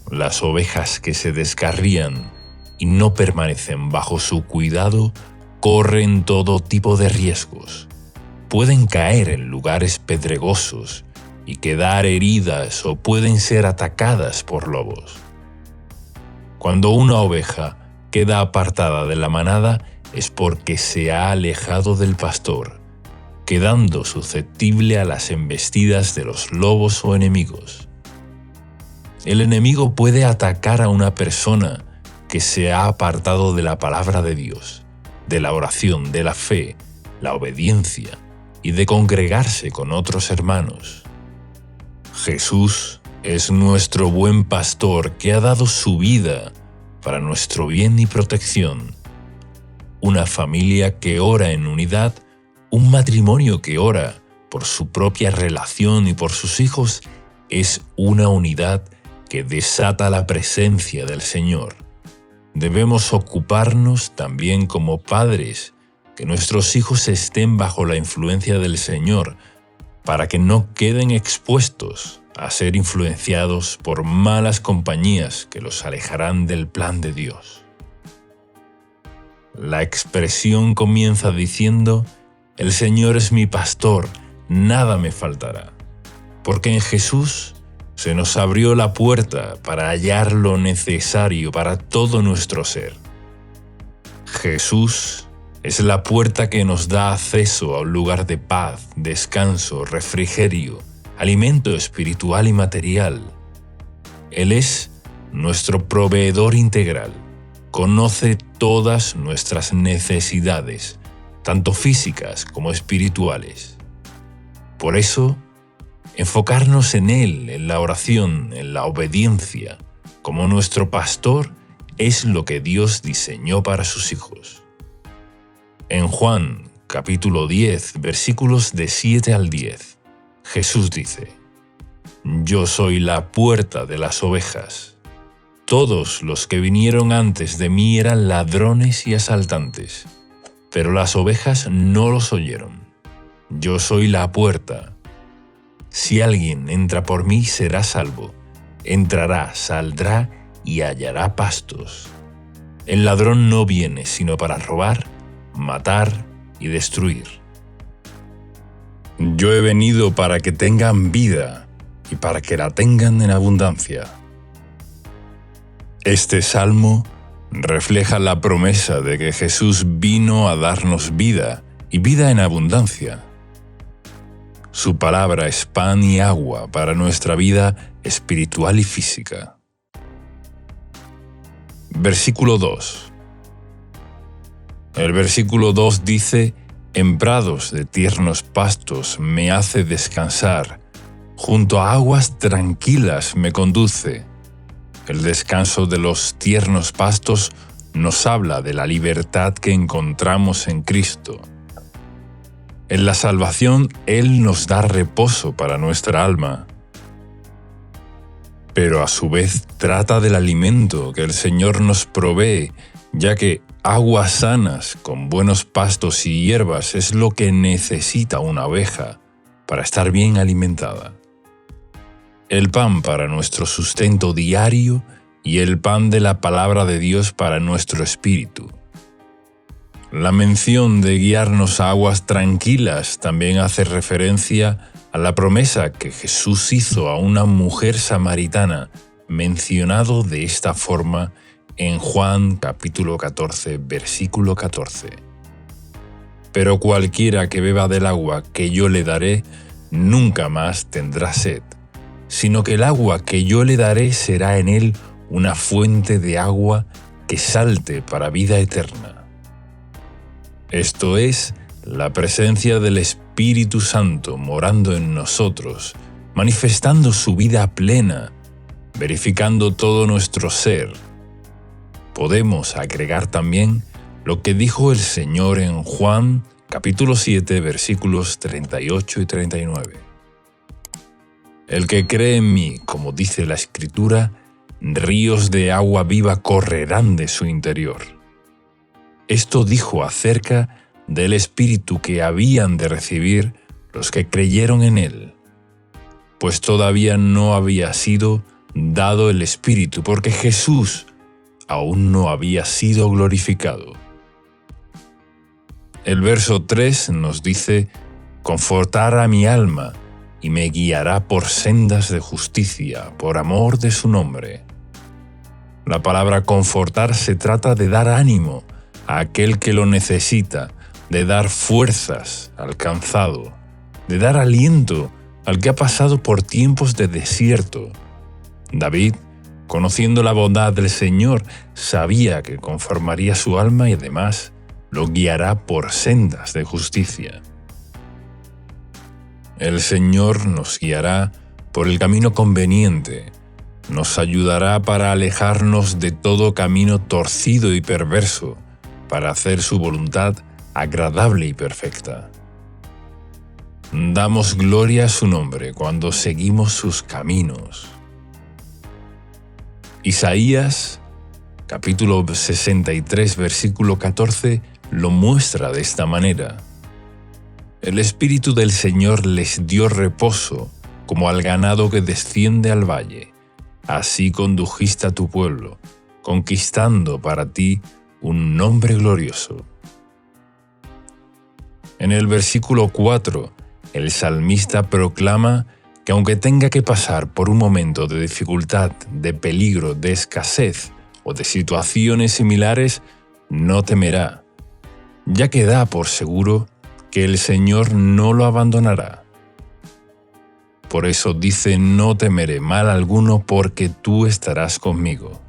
Las ovejas que se descarrían y no permanecen bajo su cuidado corren todo tipo de riesgos. Pueden caer en lugares pedregosos y quedar heridas o pueden ser atacadas por lobos. Cuando una oveja queda apartada de la manada es porque se ha alejado del pastor, quedando susceptible a las embestidas de los lobos o enemigos. El enemigo puede atacar a una persona que se ha apartado de la palabra de Dios, de la oración, de la fe, la obediencia y de congregarse con otros hermanos. Jesús es nuestro buen pastor que ha dado su vida para nuestro bien y protección. Una familia que ora en unidad, un matrimonio que ora por su propia relación y por sus hijos, es una unidad que desata la presencia del Señor. Debemos ocuparnos también como padres, que nuestros hijos estén bajo la influencia del Señor, para que no queden expuestos a ser influenciados por malas compañías que los alejarán del plan de Dios. La expresión comienza diciendo: «El Señor es mi pastor, nada me faltará», porque en Jesús se nos abrió la puerta para hallar lo necesario para todo nuestro ser. Jesús es la puerta que nos da acceso a un lugar de paz, descanso, refrigerio, alimento espiritual y material. Él es nuestro proveedor integral. Conoce todas nuestras necesidades, tanto físicas como espirituales. Por eso, enfocarnos en Él, en la oración, en la obediencia, como nuestro pastor, es lo que Dios diseñó para sus hijos. En Juan, capítulo 10, versículos de 7 al 10, Jesús dice: «Yo soy la puerta de las ovejas. Todos los que vinieron antes de mí eran ladrones y asaltantes, pero las ovejas no los oyeron. Yo soy la puerta. Si alguien entra por mí, será salvo. Entrará, saldrá y hallará pastos. El ladrón no viene sino para robar, matar y destruir. Yo he venido para que tengan vida y para que la tengan en abundancia». Este salmo refleja la promesa de que Jesús vino a darnos vida y vida en abundancia. Su palabra es pan y agua para nuestra vida espiritual y física. Versículo 2. El versículo 2 dice: «En prados de tiernos pastos me hace descansar, junto a aguas tranquilas me conduce. El descanso de los tiernos pastos nos habla de la libertad que encontramos en Cristo. En la salvación, Él nos da reposo para nuestra alma. Pero a su vez trata del alimento que el Señor nos provee, ya que aguas sanas con buenos pastos y hierbas es lo que necesita una oveja para estar bien alimentada. El pan para nuestro sustento diario y el pan de la palabra de Dios para nuestro espíritu. La mención de guiarnos a aguas tranquilas también hace referencia a la promesa que Jesús hizo a una mujer samaritana, mencionado de esta forma en Juan capítulo 14, versículo 14. Pero cualquiera que beba del agua que yo le daré, nunca más tendrá sed, sino que el agua que yo le daré será en él una fuente de agua que salte para vida eterna. Esto es, la presencia del Espíritu Santo morando en nosotros, manifestando su vida plena, verificando todo nuestro ser. Podemos agregar también lo que dijo el Señor en Juan capítulo 7, versículos 38 y 39. El que cree en mí, como dice la Escritura, ríos de agua viva correrán de su interior. Esto dijo acerca del Espíritu que habían de recibir los que creyeron en Él, pues todavía no había sido dado el Espíritu, porque Jesús aún no había sido glorificado. El verso 3 nos dice: «Confortará a mi alma, y me guiará por sendas de justicia, por amor de su nombre». La palabra confortar se trata de dar ánimo a aquel que lo necesita, de dar fuerzas al cansado, de dar aliento al que ha pasado por tiempos de desierto. David, conociendo la bondad del Señor, sabía que conformaría su alma y además lo guiará por sendas de justicia. El Señor nos guiará por el camino conveniente, nos ayudará para alejarnos de todo camino torcido y perverso, para hacer su voluntad agradable y perfecta. Damos gloria a su nombre cuando seguimos sus caminos. Isaías, capítulo 63, versículo 14, lo muestra de esta manera. El Espíritu del Señor les dio reposo, como al ganado que desciende al valle. Así condujiste a tu pueblo, conquistando para ti un nombre glorioso. En el versículo 4, el salmista proclama que aunque tenga que pasar por un momento de dificultad, de peligro, de escasez o de situaciones similares, no temerá, ya que da por seguro que el Señor no lo abandonará. Por eso dice: no temeré mal alguno, porque tú estarás conmigo.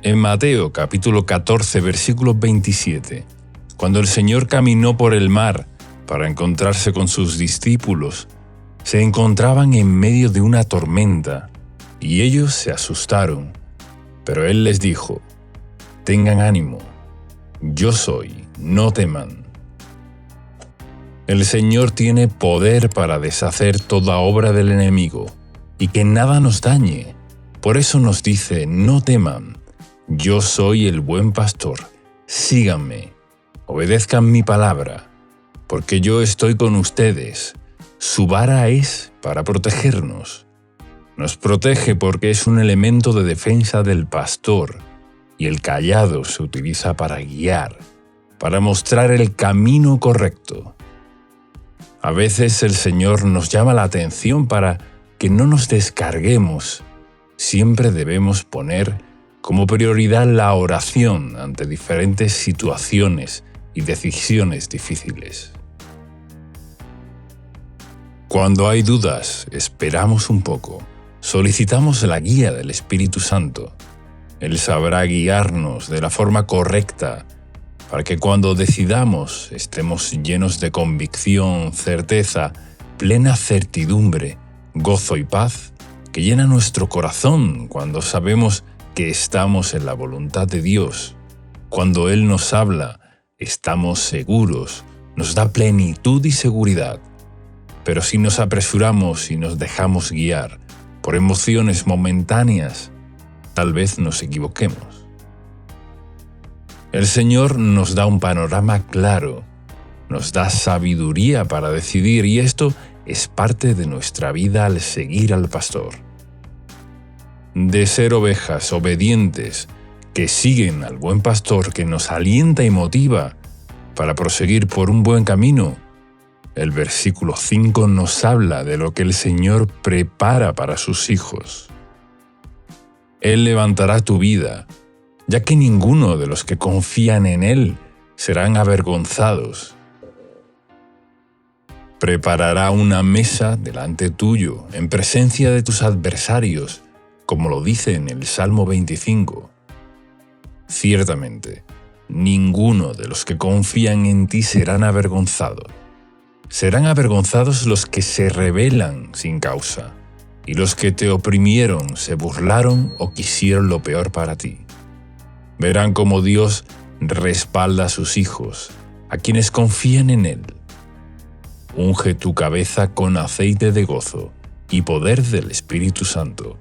En Mateo capítulo 14, versículo 27, cuando el Señor caminó por el mar para encontrarse con sus discípulos, se encontraban en medio de una tormenta, y ellos se asustaron. Pero Él les dijo: tengan ánimo, yo soy, no teman. El Señor tiene poder para deshacer toda obra del enemigo, y que nada nos dañe. Por eso nos dice: no teman, yo soy el buen pastor, síganme, obedezcan mi palabra, porque yo estoy con ustedes. Su vara es para protegernos. Nos protege porque es un elemento de defensa del pastor, y el cayado se utiliza para guiar, para mostrar el camino correcto. A veces el Señor nos llama la atención para que no nos descarguemos. Siempre debemos poner como prioridad la oración ante diferentes situaciones y decisiones difíciles. Cuando hay dudas, esperamos un poco, solicitamos la guía del Espíritu Santo. Él sabrá guiarnos de la forma correcta para que cuando decidamos estemos llenos de convicción, certeza, plena certidumbre, gozo y paz, que llena nuestro corazón cuando sabemos que estamos en la voluntad de Dios. Cuando Él nos habla, estamos seguros, nos da plenitud y seguridad. Pero si nos apresuramos y nos dejamos guiar por emociones momentáneas, tal vez nos equivoquemos. El Señor nos da un panorama claro, nos da sabiduría para decidir, y esto es parte de nuestra vida al seguir al pastor. De ser ovejas obedientes que siguen al buen pastor que nos alienta y motiva para proseguir por un buen camino, el versículo 5 nos habla de lo que el Señor prepara para sus hijos. Él levantará tu vida, ya que ninguno de los que confían en Él serán avergonzados. Preparará una mesa delante tuyo, en presencia de tus adversarios, como lo dice en el Salmo 25. Ciertamente, ninguno de los que confían en ti serán avergonzados. Serán avergonzados los que se rebelan sin causa, y los que te oprimieron, se burlaron o quisieron lo peor para ti. Verán cómo Dios respalda a sus hijos, a quienes confían en Él. Unge tu cabeza con aceite de gozo y poder del Espíritu Santo.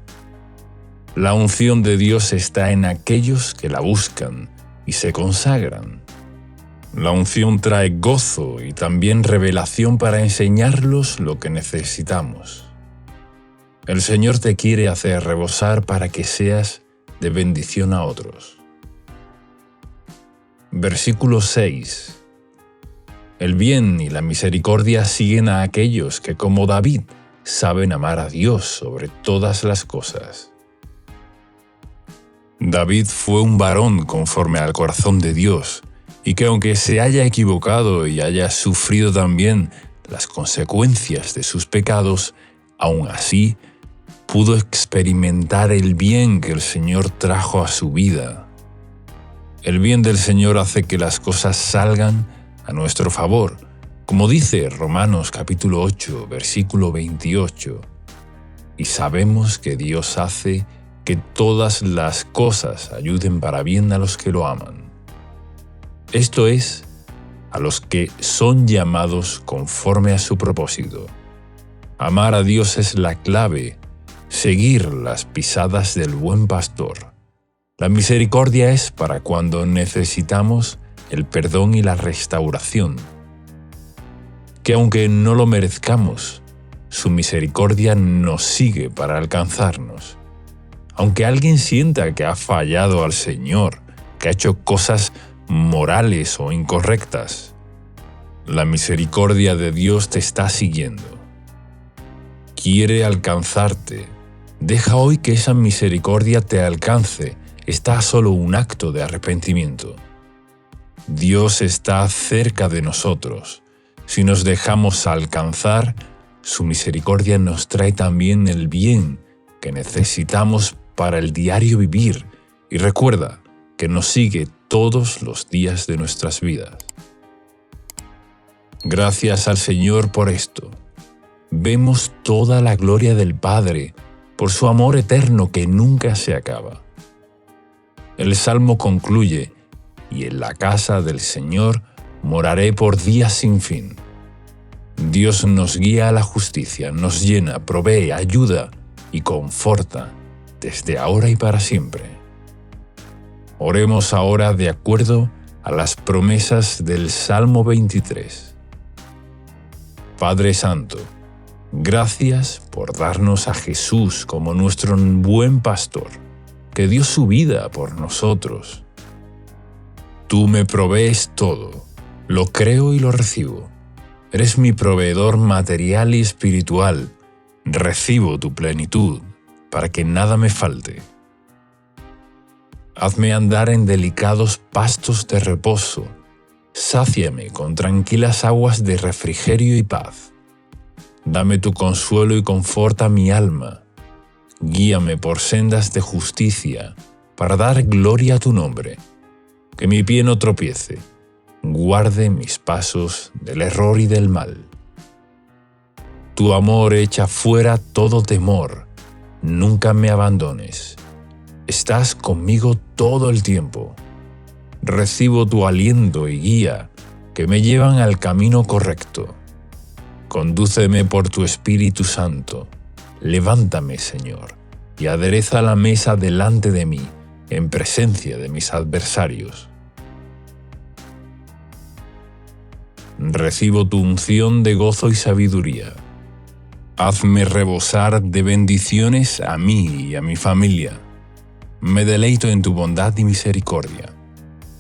La unción de Dios está en aquellos que la buscan y se consagran. La unción trae gozo y también revelación para enseñarlos lo que necesitamos. El Señor te quiere hacer rebosar para que seas de bendición a otros. Versículo 6. El bien y la misericordia siguen a aquellos que, como David, saben amar a Dios sobre todas las cosas. David fue un varón conforme al corazón de Dios, y que aunque se haya equivocado y haya sufrido también las consecuencias de sus pecados, aún así pudo experimentar el bien que el Señor trajo a su vida. El bien del Señor hace que las cosas salgan a nuestro favor, como dice Romanos capítulo 8, versículo 28. Y sabemos que Dios hace que todas las cosas ayuden para bien a los que lo aman. Esto es, a los que son llamados conforme a su propósito. Amar a Dios es la clave, seguir las pisadas del buen pastor. La misericordia es para cuando necesitamos el perdón y la restauración. Que aunque no lo merezcamos, su misericordia nos sigue para alcanzarnos. Aunque alguien sienta que ha fallado al Señor, que ha hecho cosas morales o incorrectas, la misericordia de Dios te está siguiendo. Quiere alcanzarte. Deja hoy que esa misericordia te alcance. Está solo un acto de arrepentimiento. Dios está cerca de nosotros. Si nos dejamos alcanzar, su misericordia nos trae también el bien que necesitamos para el diario vivir, y recuerda que nos sigue todos los días de nuestras vidas. Gracias al Señor por esto. Vemos toda la gloria del Padre por su amor eterno que nunca se acaba. El Salmo concluye: y en la casa del Señor moraré por días sin fin. Dios nos guía a la justicia, nos llena, provee, ayuda y conforta desde ahora y para siempre. Oremos ahora de acuerdo a las promesas del Salmo 23. Padre Santo, gracias por darnos a Jesús como nuestro buen pastor, que dio su vida por nosotros. Tú me provees todo, lo creo y lo recibo. Eres mi proveedor material y espiritual. Recibo tu plenitud, para que nada me falte. Hazme andar en delicados pastos de reposo. Sáciame con tranquilas aguas de refrigerio y paz. Dame tu consuelo y conforta mi alma. Guíame por sendas de justicia, para dar gloria a tu nombre. Que mi pie no tropiece. Guarde mis pasos del error y del mal. Tu amor echa fuera todo temor. nunca me abandones. Estás conmigo todo el tiempo. Recibo tu aliento y guía que me llevan al camino correcto. Condúceme por tu Espíritu Santo. Levántame, Señor, y adereza la mesa delante de mí, en presencia de mis adversarios. Recibo tu unción de gozo y sabiduría. Hazme rebosar de bendiciones a mí y a mi familia. Me deleito en tu bondad y misericordia.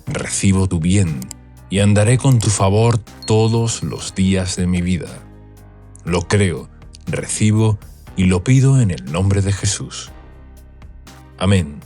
Recibo tu bien y andaré con tu favor todos los días de mi vida. Lo creo, recibo y lo pido en el nombre de Jesús. Amén.